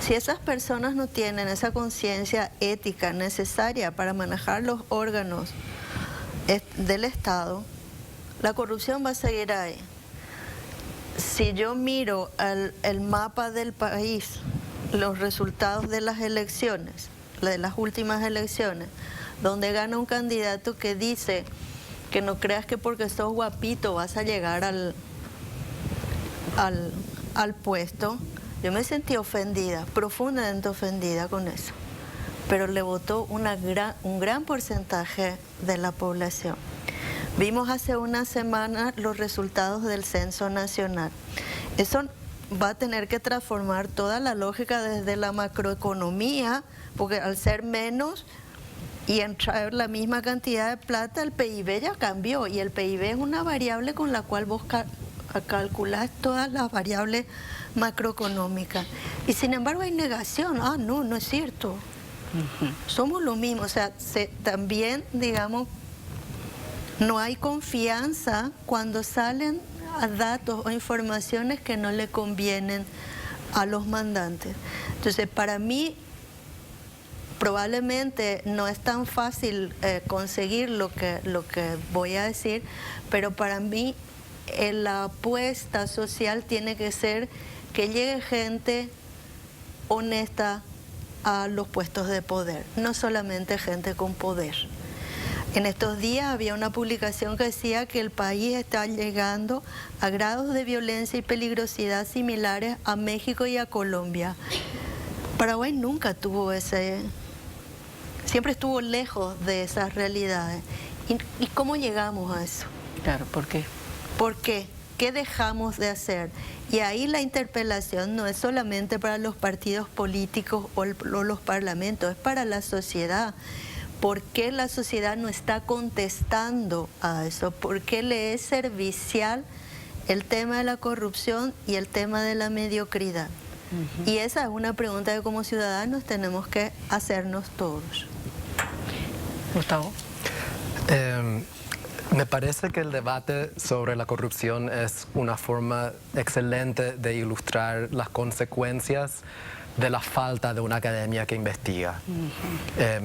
Si esas personas no tienen esa conciencia ética necesaria para manejar los órganos del Estado, la corrupción va a seguir ahí. Si yo miro el mapa del país, los resultados de las elecciones, de las últimas elecciones, donde gana un candidato que dice que no creas que porque sos guapito vas a llegar al puesto, yo me sentí ofendida, profundamente ofendida con eso. Pero le votó un gran porcentaje de la población. Vimos hace una semana los resultados del Censo Nacional. Eso va a tener que transformar toda la lógica desde la macroeconomía, porque al ser menos y entrar la misma cantidad de plata, el PIB ya cambió, y el PIB es una variable con la cual vos calculás todas las variables macroeconómicas. Y sin embargo hay negación. No es cierto. Somos lo mismo. O sea, también, digamos, no hay confianza cuando salen datos o informaciones que no le convienen a los mandantes. Entonces, para mí, probablemente no es tan fácil conseguir lo que voy a decir, pero para mí la apuesta social tiene que ser que llegue gente honesta a los puestos de poder, no solamente gente con poder. En estos días había una publicación que decía que el país está llegando a grados de violencia y peligrosidad similares a México y a Colombia. Paraguay nunca tuvo siempre estuvo lejos de esas realidades. ¿Y cómo llegamos a eso? Claro, ¿por qué? ¿Por qué? ¿Qué dejamos de hacer? Y ahí la interpelación no es solamente para los partidos políticos o los parlamentos, es para la sociedad. ¿Por qué la sociedad no está contestando a eso? ¿Por qué le es servicial el tema de la corrupción y el tema de la mediocridad? Y esa es una pregunta que como ciudadanos tenemos que hacernos todos. Gustavo. Me parece que el debate sobre la corrupción es una forma excelente de ilustrar las consecuencias de la falta de una academia que investiga.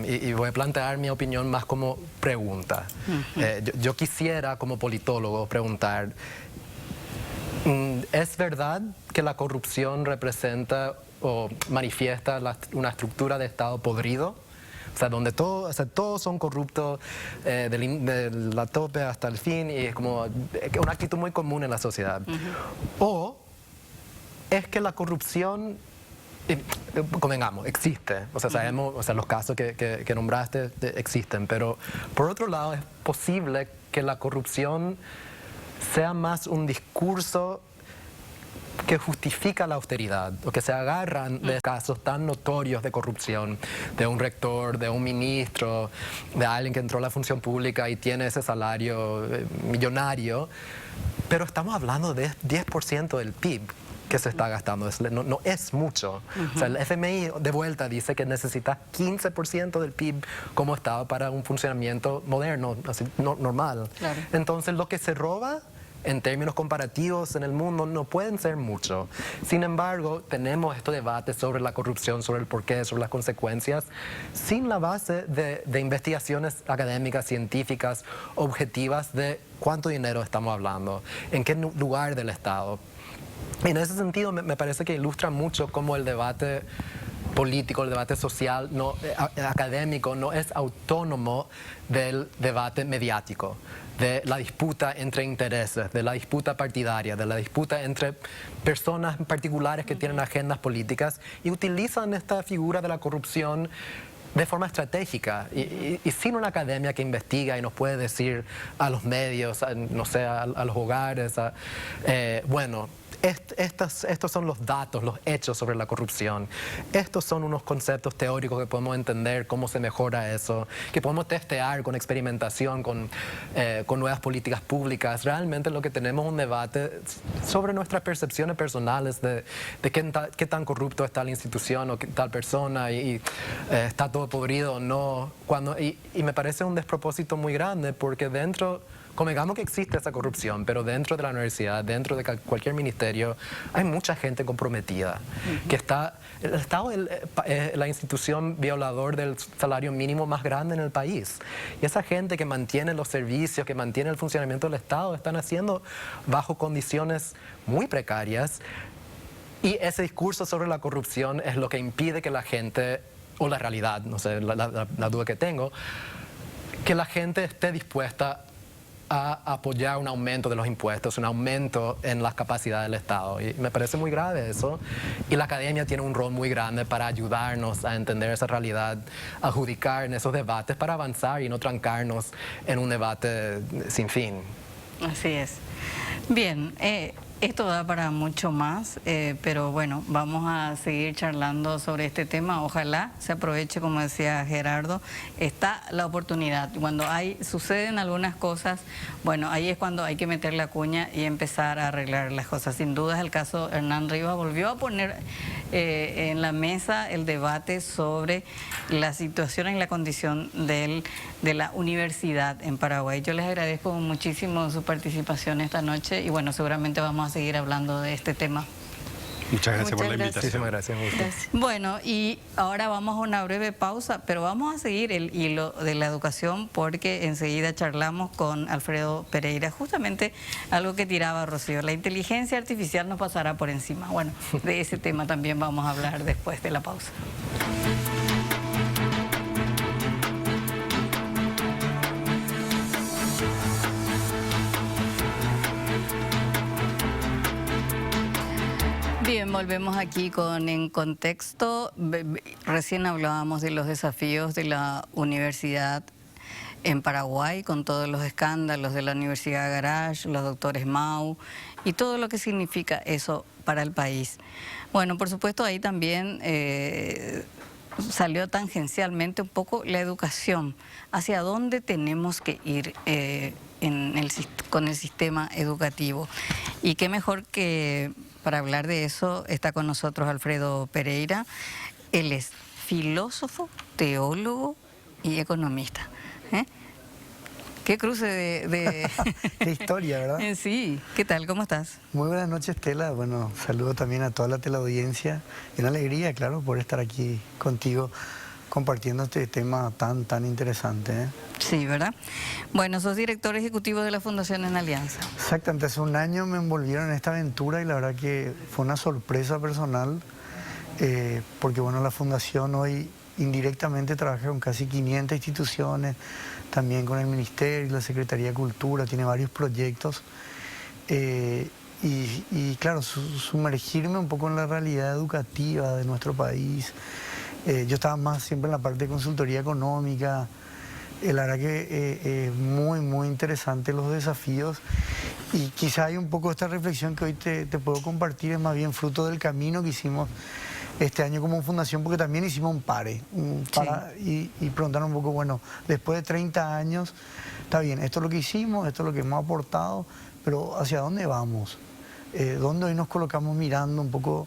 Y voy a plantear mi opinión más como pregunta. Yo quisiera, como politólogo, preguntar, ¿es verdad que la corrupción representa o manifiesta una estructura de Estado podrido? O sea, donde todos son corruptos de la tope hasta el fin, y es como una actitud muy común en la sociedad. O es que la corrupción, convengamos, existe. O sea, sabemos, los casos que nombraste existen, pero por otro lado es posible que la corrupción sea más un discurso que justifica la austeridad, o que se agarran de casos tan notorios de corrupción, de un rector, de un ministro, de alguien que entró a la función pública y tiene ese salario millonario, Pero estamos hablando de 10% del PIB que se está gastando, no es mucho. O sea, el FMI de vuelta dice que necesita 15% del PIB como Estado para un funcionamiento moderno, así, normal. Claro. Entonces lo que se roba en términos comparativos en el mundo no pueden ser mucho. Sin embargo, tenemos estos debates sobre la corrupción, sobre el porqué, sobre las consecuencias, sin la base de investigaciones académicas, científicas, objetivas de cuánto dinero estamos hablando, en qué lugar del Estado. Y en ese sentido me parece que ilustra mucho cómo el debate político, el debate social, académico, no es autónomo del debate mediático, de la disputa entre intereses, de la disputa partidaria, de la disputa entre personas particulares que tienen agendas políticas y utilizan esta figura de la corrupción de forma estratégica y sin una academia que investiga y nos puede decir a los medios, no sé, a los hogares, bueno, estos son los datos, los hechos sobre la corrupción. Estos son unos conceptos teóricos que podemos entender cómo se mejora eso, que podemos testear con experimentación, con nuevas políticas públicas. Realmente lo que tenemos es un debate sobre nuestras percepciones personales de qué tan corrupto está la institución o qué tal persona y está todo podrido o no. Y me parece un despropósito muy grande porque convengamos que existe esa corrupción, pero dentro de la universidad, dentro de cualquier ministerio, hay mucha gente comprometida, que el Estado es la institución violador del salario mínimo más grande en el país. Y esa gente que mantiene los servicios, que mantiene el funcionamiento del Estado, están haciendo bajo condiciones muy precarias. Y ese discurso sobre la corrupción es lo que impide que la gente, o la realidad, no sé, la duda que tengo, que la gente esté dispuesta a apoyar un aumento de los impuestos, un aumento en las capacidades del Estado. Y me parece muy grave eso. Y la academia tiene un rol muy grande para ayudarnos a entender esa realidad, adjudicar en esos debates para avanzar y no trancarnos en un debate sin fin. Así es. Bien, esto da para mucho más, pero bueno, vamos a seguir charlando sobre este tema. Ojalá se aproveche, como decía Gerardo, está la oportunidad. Cuando suceden algunas cosas, bueno, ahí es cuando hay que meter la cuña y empezar a arreglar las cosas. Sin duda, el caso Hernán Rivas volvió a poner en la mesa el debate sobre la situación y la condición de la universidad en Paraguay. Yo les agradezco muchísimo su participación esta noche y bueno, seguramente vamos a seguir hablando de este tema. Muchas gracias por la invitación. Muchísimas gracias. Bueno, y ahora vamos a una breve pausa, pero vamos a seguir el hilo de la educación porque enseguida charlamos con Alfredo Pereira, justamente algo que tiraba Rocío, la inteligencia artificial nos pasará por encima. Bueno, de ese tema también vamos a hablar después de la pausa. Bien, volvemos aquí con En Contexto. Recién hablábamos de los desafíos de la universidad en Paraguay, con todos los escándalos de la Universidad Garage, los doctores Mau y todo lo que significa eso para el país. Bueno, por supuesto ahí también salió tangencialmente un poco la educación, hacia dónde tenemos que ir con el sistema educativo. Y qué mejor que para hablar de eso está con nosotros Alfredo Pereira. Él es filósofo, teólogo y economista. Qué cruce de... Qué historia, ¿verdad? Sí. ¿Qué tal? ¿Cómo estás? Muy buenas noches, Tela. Bueno, saludo también a toda la teleaudiencia. Una alegría, claro, por estar aquí contigo compartiendo este tema tan interesante. Sí, ¿verdad? Bueno, sos director ejecutivo de la Fundación En Alianza. Exactamente. Hace un año me envolvieron en esta aventura y la verdad que fue una sorpresa personal porque, bueno, la Fundación hoy indirectamente trabaja con casi 500 instituciones, también con el Ministerio y la Secretaría de Cultura, tiene varios proyectos. Y claro, sumergirme un poco en la realidad educativa de nuestro país. Yo estaba más siempre en la parte de consultoría económica. La verdad que muy interesante los desafíos. Y quizá hay un poco esta reflexión que hoy te puedo compartir, es más bien fruto del camino que hicimos este año como fundación, porque también hicimos un pare y preguntaron un poco, bueno, después de 30 años, está bien, esto es lo que hicimos, esto es lo que hemos aportado, pero ¿hacia dónde vamos? ¿Dónde hoy nos colocamos mirando un poco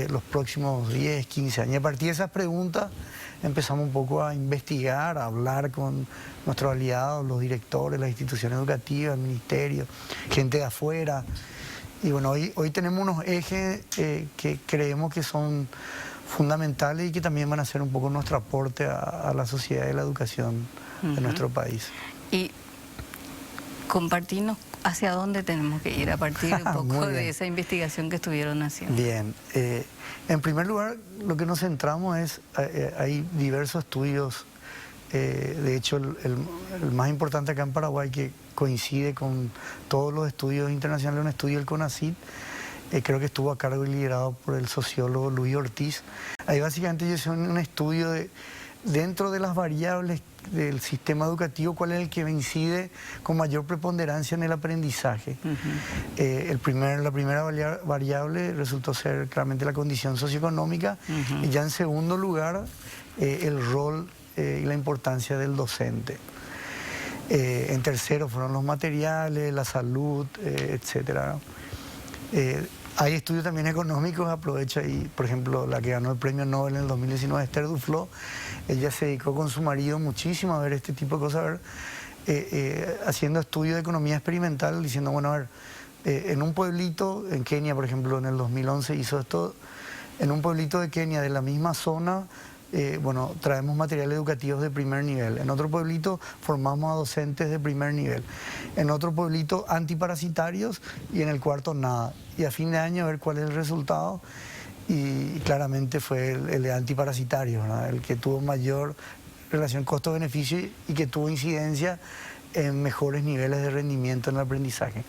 los próximos 10, 15 años? Y a partir de esas preguntas empezamos un poco a investigar, a hablar con nuestros aliados, los directores, las instituciones educativas, el ministerio, gente de afuera. Y bueno, hoy tenemos unos ejes que creemos que son fundamentales y que también van a ser un poco nuestro aporte a la sociedad y la educación de nuestro país. Y compartirnos hacia dónde tenemos que ir a partir un poco de esa investigación que estuvieron haciendo. Bien, en primer lugar, lo que nos centramos es, hay diversos estudios, de hecho el más importante acá en Paraguay, que coincide con todos los estudios internacionales, un estudio del CONACYT, creo que estuvo a cargo y liderado por el sociólogo Luis Ortiz. Ahí básicamente ellos hicieron un estudio de, dentro de las variables del sistema educativo, cuál es el que incide con mayor preponderancia en el aprendizaje. La primera variable resultó ser claramente la condición socioeconómica, y ya en segundo lugar el rol y la importancia del docente. En tercero fueron los materiales, la salud, etcétera. Hay estudios también económicos, aprovecho ahí, por ejemplo, la que ganó el premio Nobel en el 2019, Esther Duflo. Ella se dedicó con su marido muchísimo a ver este tipo de cosas, haciendo estudios de economía experimental, diciendo, bueno, a ver, en un pueblito, en Kenia, por ejemplo, en el 2011 hizo esto, en un pueblito de Kenia, de la misma zona, bueno, traemos materiales educativos de primer nivel. En otro pueblito formamos a docentes de primer nivel. En otro pueblito antiparasitarios, y en el cuarto nada. Y a fin de año a ver cuál es el resultado. Y claramente fue el de antiparasitarios, ¿no? El que tuvo mayor relación costo-beneficio y que tuvo incidencia en mejores niveles de rendimiento en el aprendizaje.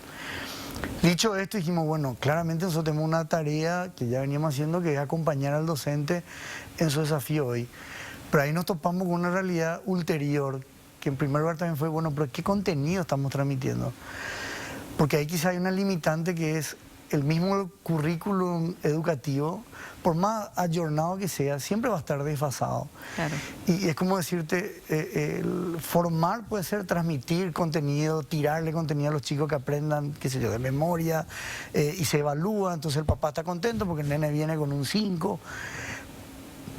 Dicho esto, dijimos, bueno, claramente nosotros tenemos una tarea que ya veníamos haciendo, que es acompañar al docente en su desafío hoy. Pero ahí nos topamos con una realidad ulterior, que en primer lugar también fue, bueno, pero ¿qué contenido estamos transmitiendo? Porque ahí quizá hay una limitante, que es el mismo currículum educativo, por más ayornado que sea, siempre va a estar desfasado. Claro. Y es como decirte, formar puede ser transmitir contenido, tirarle contenido a los chicos que aprendan, qué sé yo, de memoria, y se evalúa, entonces el papá está contento porque el nene viene con un 5.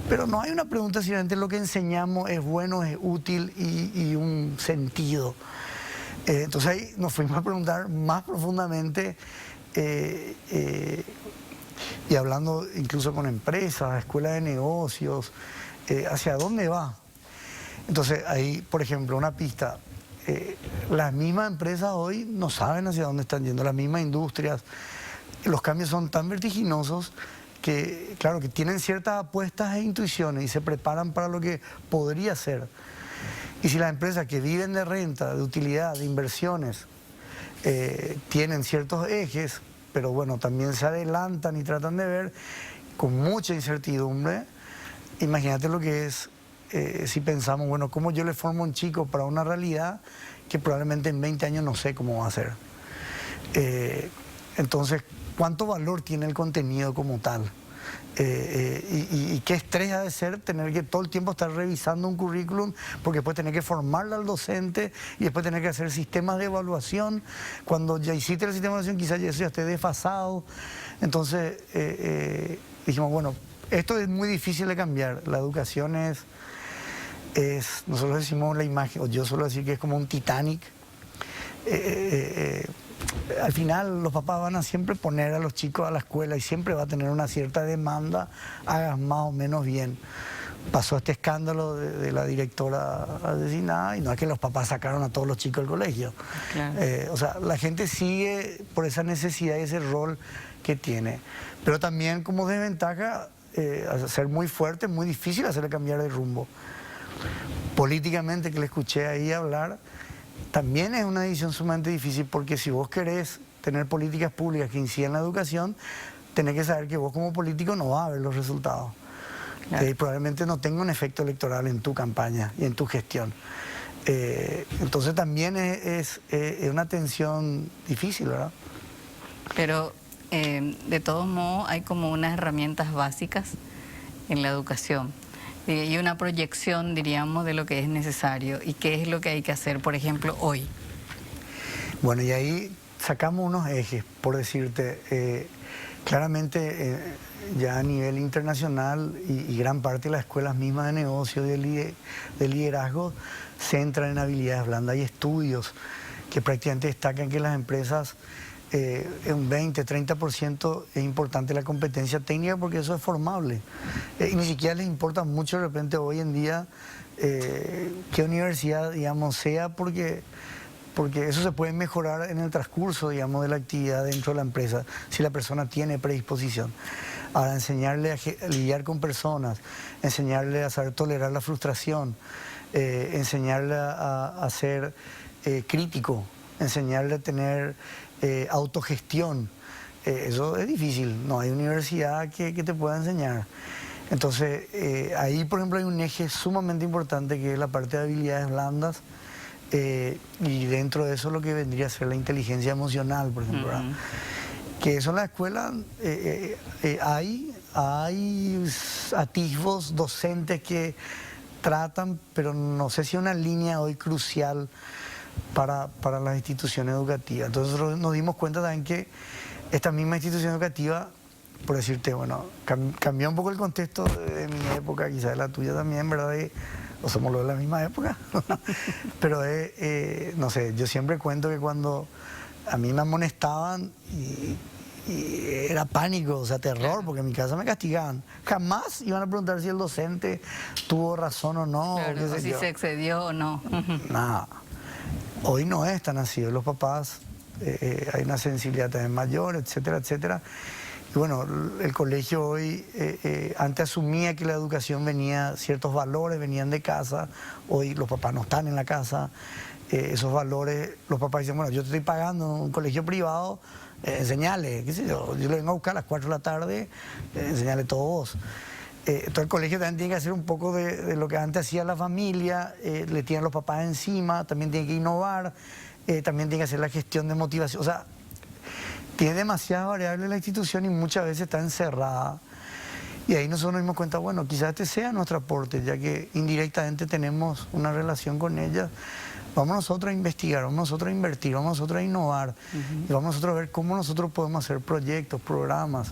Pero no hay una pregunta si realmente lo que enseñamos es bueno, es útil y un sentido. Entonces ahí nos fuimos a preguntar más profundamente, y hablando incluso con empresas, escuelas de negocios, hacia dónde va. Entonces ahí, por ejemplo, una pista, las mismas empresas hoy no saben hacia dónde están yendo, las mismas industrias, los cambios son tan vertiginosos que, claro, que tienen ciertas apuestas e intuiciones y se preparan para lo que podría ser. Y si las empresas que viven de renta, de utilidad, de inversiones, tienen ciertos ejes, pero bueno, también se adelantan y tratan de ver con mucha incertidumbre, imagínate lo que es si pensamos, bueno, ¿cómo yo le formo a un chico para una realidad que probablemente en 20 años no sé cómo va a ser? Entonces, ¿cuánto valor tiene el contenido como tal? Y qué estrés ha de ser tener que todo el tiempo estar revisando un currículum, porque después tener que formarle al docente y después tener que hacer sistemas de evaluación. Cuando ya hiciste el sistema de evaluación, quizás eso ya esté desfasado. Entonces dijimos, bueno, esto es muy difícil de cambiar. La educación es nosotros decimos la imagen, o yo suelo decir que es como un Titanic. Al final los papás van a siempre poner a los chicos a la escuela y siempre va a tener una cierta demanda, hagas más o menos bien. Pasó este escándalo de la directora asesinada, y no es que los papás sacaron a todos los chicos del colegio. Claro. O sea, la gente sigue por esa necesidad y ese rol que tiene. Pero también como desventaja, al ser muy fuerte, es muy difícil hacerle cambiar de rumbo. Políticamente, que le escuché ahí hablar, también es una decisión sumamente difícil, porque si vos querés tener políticas públicas que incidan en la educación, tenés que saber que vos como político no vas a ver los resultados. Claro. Probablemente no tenga un efecto electoral en tu campaña y en tu gestión. Entonces también es una tensión difícil, ¿verdad? Pero de todos modos hay como unas herramientas básicas en la educación y una proyección, diríamos, de lo que es necesario y qué es lo que hay que hacer, por ejemplo, hoy. Bueno, y ahí sacamos unos ejes, por decirte, claramente ya a nivel internacional y gran parte de las escuelas mismas de negocio, de liderazgo, se entran en habilidades blandas. Hay estudios que prácticamente destacan que las empresas, un 20-30% es importante la competencia técnica porque eso es formable. Y ni siquiera les importa mucho de repente hoy en día qué universidad, digamos, sea, porque eso se puede mejorar en el transcurso, digamos, de la actividad dentro de la empresa, si la persona tiene predisposición. Ahora, enseñarle a lidiar con personas, enseñarle a saber tolerar la frustración, enseñarle a ser crítico, enseñarle a tener autogestión. Eso es difícil, no hay universidad que te pueda enseñar. Entonces, ahí, por ejemplo, hay un eje sumamente importante que es la parte de habilidades blandas, y dentro de eso lo que vendría a ser la inteligencia emocional, por ejemplo, ¿verdad? Que eso en la escuela hay atisbos docentes que tratan, pero no sé si una línea hoy crucial para las instituciones educativas. Entonces nos dimos cuenta también que esta misma institución educativa, por decirte, bueno, cambió un poco el contexto de mi época, quizás de la tuya también, ¿verdad? O somos los de la misma época, pero no sé, yo siempre cuento que cuando a mí me amonestaban y era pánico, o sea, terror, porque en mi casa me castigaban. Jamás iban a preguntar si el docente tuvo razón o no. Claro, o si se excedió o no. Nada. Hoy no es tan así. Los papás, hay una sensibilidad también mayor, etcétera, etcétera. Y bueno, el colegio hoy, antes asumía que la educación venía, ciertos valores venían de casa, hoy los papás no están en la casa, esos valores, los papás dicen, bueno, yo te estoy pagando un colegio privado, enseñale, qué sé yo le vengo a buscar a las 4 de la tarde, enseñale todo vos. Entonces el colegio también tiene que hacer un poco de lo que antes hacía la familia, le tienen los papás encima, también tiene que innovar, también tiene que hacer la gestión de motivación, o sea, tiene demasiadas variables la institución y muchas veces está encerrada. Y ahí nosotros nos dimos cuenta, bueno, quizás este sea nuestro aporte, ya que indirectamente tenemos una relación con ella. Vamos nosotros a investigar, vamos nosotros a invertir, vamos nosotros a innovar. Y vamos nosotros a ver cómo nosotros podemos hacer proyectos, programas,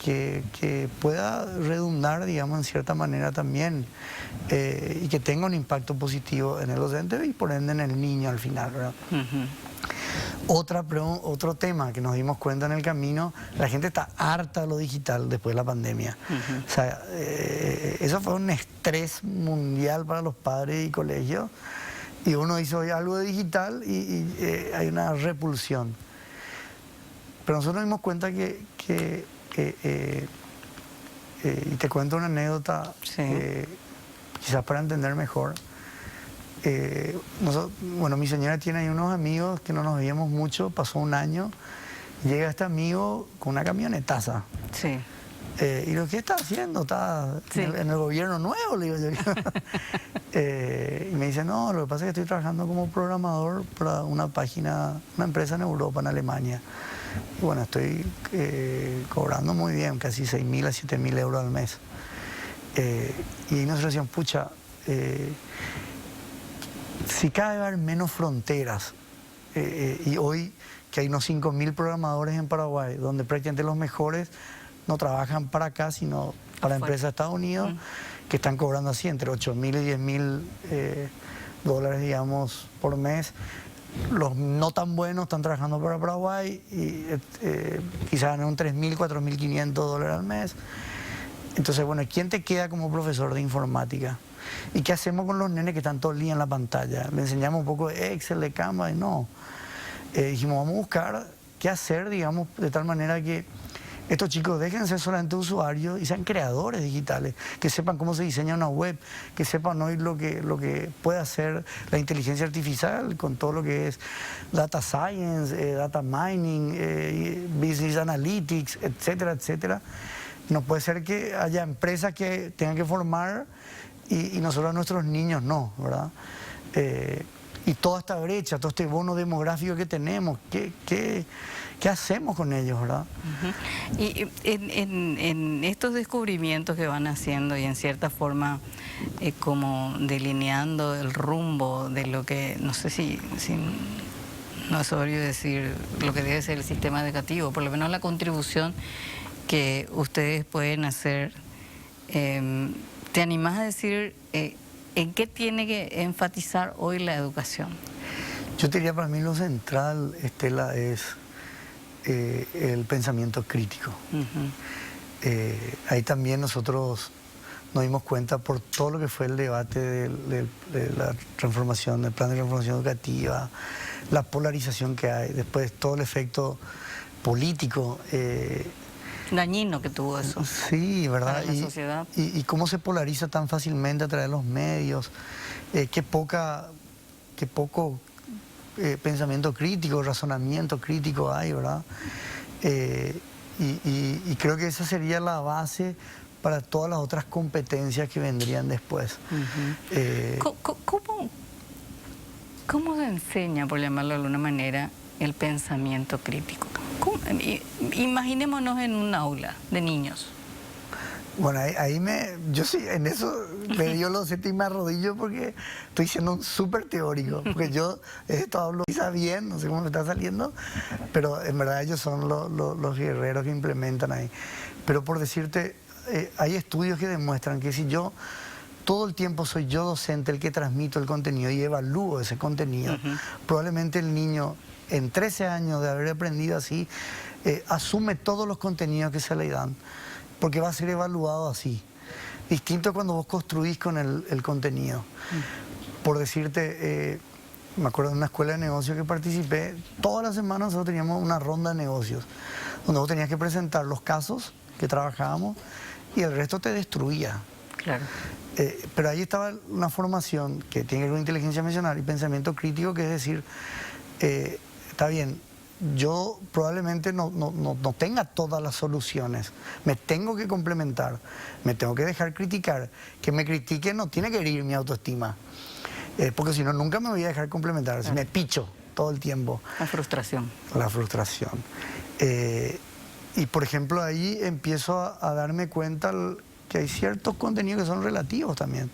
que pueda redundar, digamos, en cierta manera también, y que tenga un impacto positivo en el docente y por ende en el niño al final, ¿verdad? Otro tema que nos dimos cuenta en el camino, la gente está harta de lo digital después de la pandemia. O sea, eso fue un estrés mundial para los padres y colegios. Y uno hizo algo de digital y hay una repulsión. Pero nosotros nos dimos cuenta y te cuento una anécdota, Sí. Quizás para entender mejor. Bueno, mi señora tiene ahí unos amigos que no nos veíamos mucho, pasó un año, llega este amigo con una camionetaza. Sí. Y digo, ¿qué está haciendo? ¿Está Sí. en el gobierno nuevo? Le digo yo. Y me dice, no, lo que pasa es que estoy trabajando como programador para una empresa en Europa, en Alemania. Y bueno, estoy cobrando muy bien, casi 6.000 a 7.000 euros al mes. Y nosotros decíamos, pucha, si cada vez va a haber menos fronteras, y hoy que hay unos 5.000 programadores en Paraguay, donde prácticamente los mejores no trabajan para acá, sino para empresas de Estados Unidos, que están cobrando así entre 8.000 y 10.000 dólares, digamos, por mes. Los no tan buenos están trabajando para Paraguay y quizás ganan 3.000, 4.500 dólares al mes. Entonces, bueno, ¿quién te queda como profesor de informática? ¿Y qué hacemos con los nenes que están todo el día en la pantalla? Le enseñamos un poco de Excel, de Canva, y no. Dijimos, vamos a buscar qué hacer, digamos, de tal manera que estos chicos dejen de ser solamente usuarios y sean creadores digitales, que sepan cómo se diseña una web, que sepan hoy lo que puede hacer la inteligencia artificial con todo lo que es data science, data mining, business analytics, etcétera, etcétera. No puede ser que haya empresas que tengan que formar y nosotros a nuestros niños no, ¿verdad? Y toda esta brecha, todo este bono demográfico que tenemos, ¿qué hacemos con ellos, verdad? Y en estos descubrimientos que van haciendo y en cierta forma como delineando el rumbo de lo que, no sé si no es obvio decir lo que debe ser el sistema educativo, por lo menos la contribución que ustedes pueden hacer, ¿te animás a decir en qué tiene que enfatizar hoy la educación? Yo te diría, para mí lo central, Estela, es el pensamiento crítico. Ahí también nosotros nos dimos cuenta por todo lo que fue el debate de la transformación, del plan de transformación educativa, la polarización que hay, después todo el efecto político. Dañino que tuvo eso. Sí, ¿verdad? Para la sociedad. Y cómo se polariza tan fácilmente a través de los medios, qué poco pensamiento crítico, razonamiento crítico hay, ¿verdad? Y creo que esa sería la base para todas las otras competencias que vendrían después. ¿Cómo se enseña, por llamarlo de alguna manera, el pensamiento crítico? Imaginémonos en un aula de niños. Bueno, yo sí, en eso yo lo sé y me arrodillo porque estoy siendo un súper teórico, porque yo esto hablo quizá bien, no sé cómo me está saliendo, pero en verdad ellos son los guerreros que implementan ahí. Pero por decirte, hay estudios que demuestran que si yo todo el tiempo soy yo docente el que transmito el contenido y evalúo ese contenido, probablemente el niño en 13 años de haber aprendido así, asume todos los contenidos que se le dan, porque va a ser evaluado así. Distinto cuando vos construís con el contenido. Por decirte, me acuerdo de una escuela de negocios que participé, todas las semanas nosotros teníamos una ronda de negocios, donde vos tenías que presentar los casos que trabajábamos y el resto te destruía. Claro. Pero ahí estaba una formación que tiene que ver con inteligencia emocional y pensamiento crítico, que es decir, está bien, yo probablemente no tenga todas las soluciones, me tengo que complementar, me tengo que dejar criticar, que me critique no tiene que herir mi autoestima, porque si no nunca me voy a dejar complementar, si me picho todo el tiempo. La frustración. La frustración. Y por ejemplo ahí empiezo a darme cuenta que hay ciertos contenidos que son relativos también.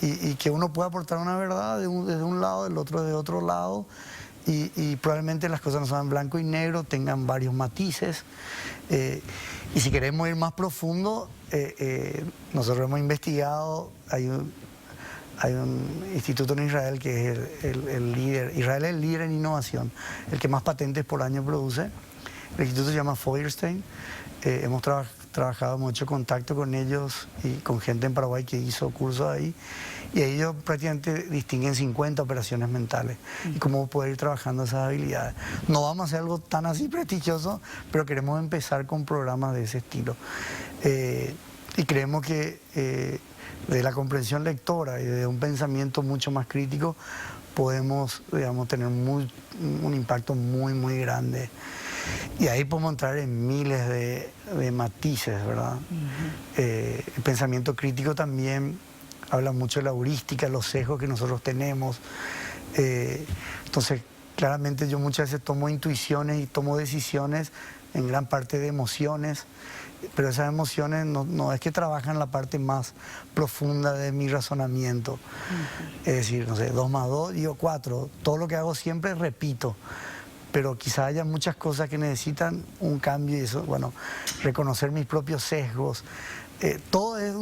Y que uno puede aportar una verdad desde un lado, del otro de otro lado, y probablemente las cosas no sean blanco y negro, tengan varios matices. Y si queremos ir más profundo, nosotros hemos investigado, hay un instituto en Israel que es el líder, Israel es el líder en innovación, el que más patentes por año produce. El instituto se llama Feuerstein. Hemos trabajado, hemos hecho contacto con ellos y con gente en Paraguay que hizo cursos ahí, y ellos prácticamente distinguen 50 operaciones mentales y cómo poder ir trabajando esas habilidades. No vamos a hacer algo tan así prestigioso, pero queremos empezar con programas de ese estilo. Y creemos que de la comprensión lectora y de un pensamiento mucho más crítico podemos, digamos, tener un impacto muy, muy grande. Y ahí podemos entrar en miles de matices, ¿verdad? El pensamiento crítico también habla mucho de la heurística, los sesgos que nosotros tenemos. Entonces, claramente yo muchas veces tomo intuiciones y tomo decisiones en gran parte de emociones, pero esas emociones no es que trabajan la parte más profunda de mi razonamiento. Es decir, no sé, 2 más 2, digo 4. Todo lo que hago siempre repito. Pero quizá haya muchas cosas que necesitan un cambio y eso, bueno, reconocer mis propios sesgos. Todo es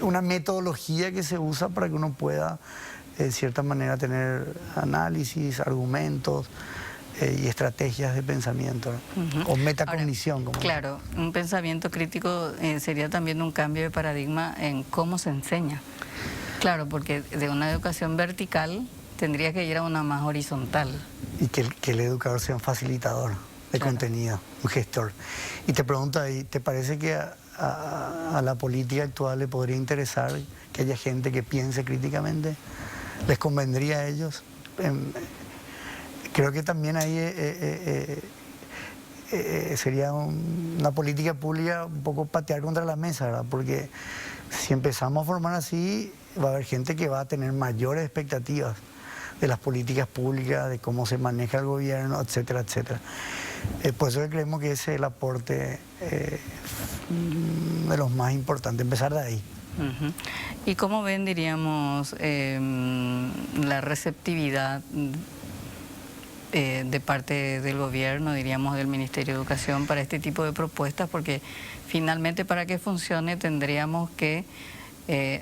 una metodología que se usa para que uno pueda, de cierta manera, tener análisis, argumentos y estrategias de pensamiento, ¿no? O metacognición. Ahora, claro, un pensamiento crítico sería también un cambio de paradigma en cómo se enseña. Claro, porque de una educación vertical tendría que ir a una más horizontal. Y que el educador sea un facilitador de contenido, un gestor. Y te pregunto ahí, ¿te parece que a la política actual le podría interesar que haya gente que piense críticamente? ¿Les convendría a ellos? Creo que también ahí sería una política pública un poco patear contra la mesa, ¿verdad? Porque Si empezamos a formar así, va a haber gente que va a tener mayores expectativas de las políticas públicas, de cómo se maneja el gobierno, etcétera, etcétera. Por eso creemos que ese es el aporte de los más importantes, empezar de ahí. ¿Y cómo ven, diríamos, la receptividad de parte del gobierno, diríamos, del Ministerio de Educación para este tipo de propuestas? Porque finalmente, para que funcione, tendríamos que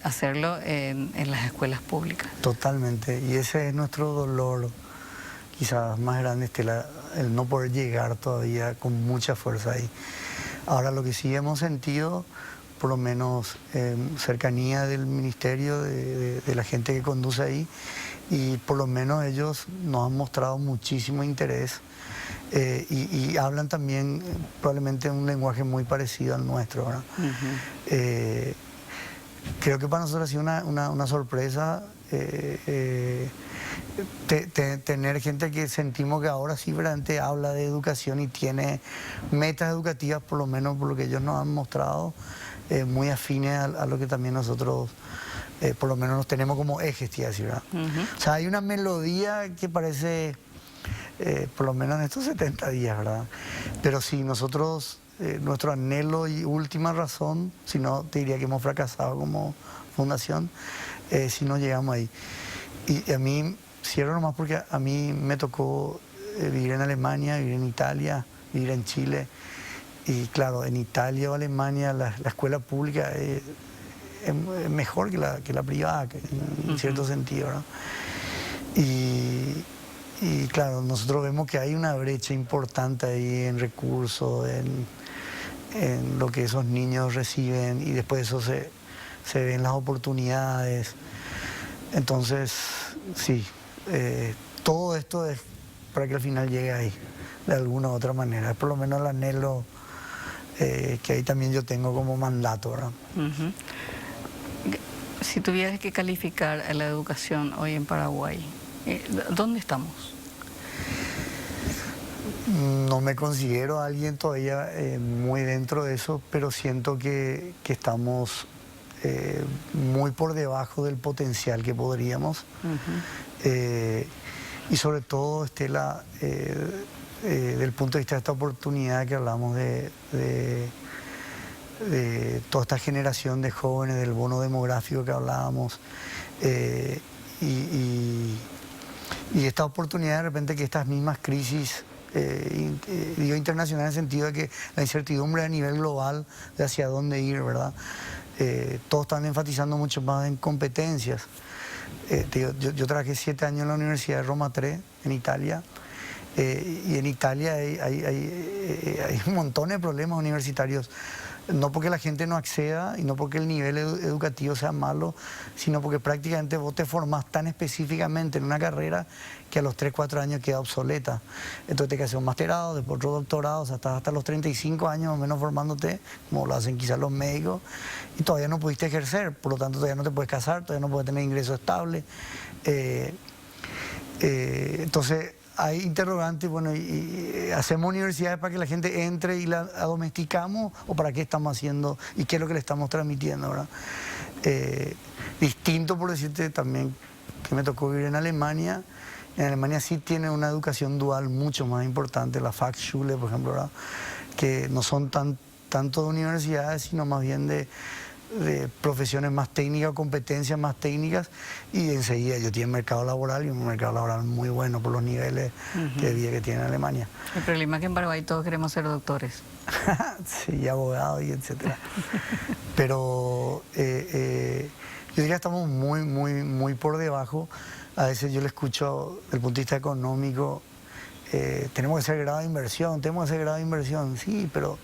hacerlo en las escuelas públicas. Totalmente, y ese es nuestro dolor, quizás más grande, el no poder llegar todavía con mucha fuerza ahí. Ahora, lo que sí hemos sentido, por lo menos cercanía del ministerio, de la gente que conduce ahí, y por lo menos ellos nos han mostrado muchísimo interés y hablan también probablemente un lenguaje muy parecido al nuestro, ¿verdad? Creo que para nosotros ha sido una sorpresa tener gente que sentimos que ahora sí verdaderamente habla de educación y tiene metas educativas, por lo menos por lo que ellos nos han mostrado, muy afines a lo que también nosotros por lo menos nos tenemos como ejes, ¿verdad? O sea, hay una melodía que parece, por lo menos en estos 70 días, ¿verdad? Pero sí, nosotros, nuestro anhelo y última razón, si no, te diría que hemos fracasado como fundación, si no llegamos ahí. Y a mí, cierro nomás porque a mí me tocó vivir en Alemania, vivir en Italia, vivir en Chile. Y claro, en Italia o Alemania la escuela pública es mejor que la privada, en cierto sentido, ¿no? Y claro, nosotros vemos que hay una brecha importante ahí en recursos, en lo que esos niños reciben, y después de eso se ven las oportunidades. Entonces, sí, todo esto es para que al final llegue ahí, de alguna u otra manera. Es por lo menos el anhelo que ahí también yo tengo como mandato, ¿verdad? Si tuvieras que calificar a la educación hoy en Paraguay, ¿dónde estamos? No me considero alguien todavía muy dentro de eso, pero siento que estamos muy por debajo del potencial que podríamos. Y sobre todo, Estela, del punto de vista de esta oportunidad que hablamos de toda esta generación de jóvenes, del bono demográfico que hablábamos, y esta oportunidad de repente que estas mismas crisis, digo internacional en el sentido de que la incertidumbre a nivel global de hacia dónde ir, ¿verdad? Todos están enfatizando mucho más en competencias. Yo trabajé 7 años en la Universidad de Roma III, en Italia, y en Italia hay un montón de problemas universitarios, no porque la gente no acceda y no porque el nivel educativo sea malo, sino porque prácticamente vos te formás tan específicamente en una carrera que a los 3, 4 años queda obsoleta. Entonces te que hacer un masterado, después otro doctorado, o sea, estás hasta los 35 años o menos formándote, como lo hacen quizás los médicos, y todavía no pudiste ejercer, por lo tanto todavía no te puedes casar, todavía no puedes tener ingresos estables. Entonces hay interrogantes, bueno, y hacemos universidades para que la gente entre y la domesticamos, o para qué estamos haciendo y qué es lo que le estamos transmitiendo, ¿verdad? Distinto, por decirte también, que me tocó vivir en Alemania. En Alemania sí tiene una educación dual mucho más importante, la Fachschule, por ejemplo, ¿verdad? Que no son tanto de universidades, sino más bien de profesiones más técnicas, competencias más técnicas, y enseguida yo tengo mercado laboral, y un mercado laboral muy bueno por los niveles de vida que tiene en Alemania. El problema es que en Paraguay todos queremos ser doctores. Sí, y abogados y etcétera. Pero yo diría que estamos muy por debajo. A veces yo le escucho desde el punto de vista económico, tenemos que hacer grado de inversión, sí, pero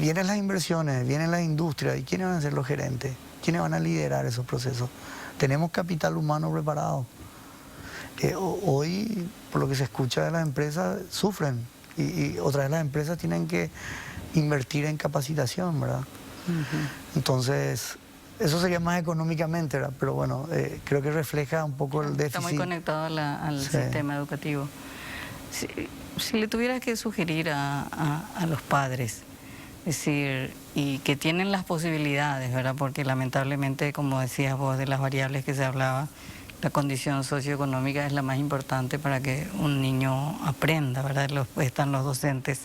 vienen las inversiones, vienen las industrias, ¿y quiénes van a ser los gerentes? ¿Quiénes van a liderar esos procesos? Tenemos capital humano preparado. Hoy, por lo que se escucha de las empresas, sufren, y otra vez las empresas tienen que invertir en capacitación, ¿verdad? Entonces, eso sería más económicamente, ¿verdad? Pero bueno, creo que refleja un poco el déficit. Está muy conectado al sistema educativo. Si le tuvieras que sugerir a los padres Es decir, y que tienen las posibilidades, ¿verdad? Porque lamentablemente, como decías vos, de las variables que se hablaba, la condición socioeconómica es la más importante para que un niño aprenda, ¿verdad? Están los docentes.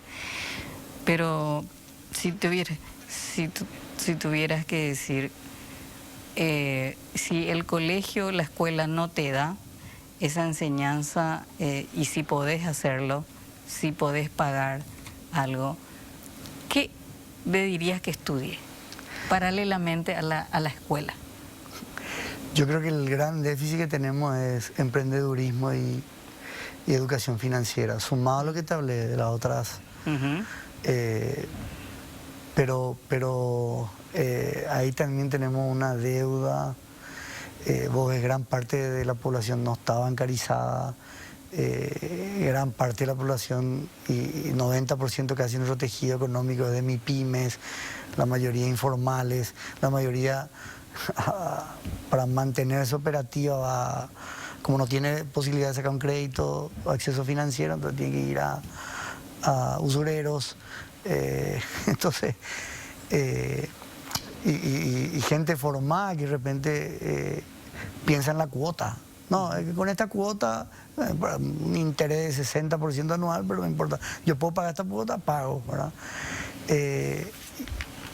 Pero si tuvieras que decir, si el colegio, la escuela no te da esa enseñanza, y si podés hacerlo, si podés pagar algo, ¿qué le dirías que estudie paralelamente a la escuela? Yo creo que el gran déficit que tenemos es emprendedurismo y educación financiera, sumado a lo que te hablé de las otras. Pero ahí también tenemos una deuda. Vos ves, gran parte de la población no está bancarizada, gran parte de la población, y 90% casi nuestro tejido económico es de MIPYMES, la mayoría informales, la mayoría para mantenerse operativa como no tiene posibilidad de sacar un crédito o acceso financiero, entonces tiene que ir a usureros. Entonces, y gente formada que de repente piensa en la cuota. No, es que con esta cuota, un interés de 60% anual, pero no importa. Yo puedo pagar esta cuota, pago, ¿verdad?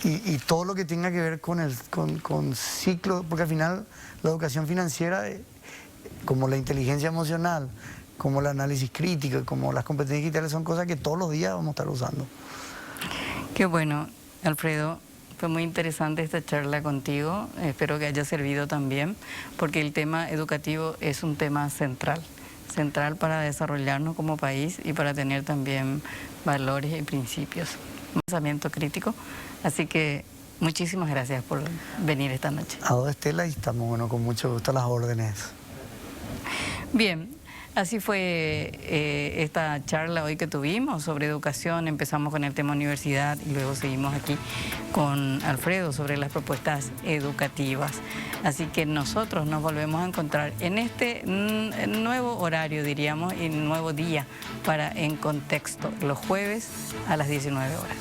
Y todo lo que tenga que ver con ciclos, porque al final la educación financiera, como la inteligencia emocional, como el análisis crítico, como las competencias digitales, son cosas que todos los días vamos a estar usando. Qué bueno, Alfredo. Fue muy interesante esta charla contigo, espero que haya servido también, porque el tema educativo es un tema central para desarrollarnos como país y para tener también valores y principios, un pensamiento crítico. Así que muchísimas gracias por venir esta noche. A vos, Estela, y estamos, bueno, con mucho gusto a las órdenes. Bien. Así fue esta charla hoy que tuvimos sobre educación. Empezamos con el tema universidad y luego seguimos aquí con Alfredo sobre las propuestas educativas. Así que nosotros nos volvemos a encontrar en este nuevo horario, diríamos, y nuevo día para En Contexto, los jueves a las 19 horas.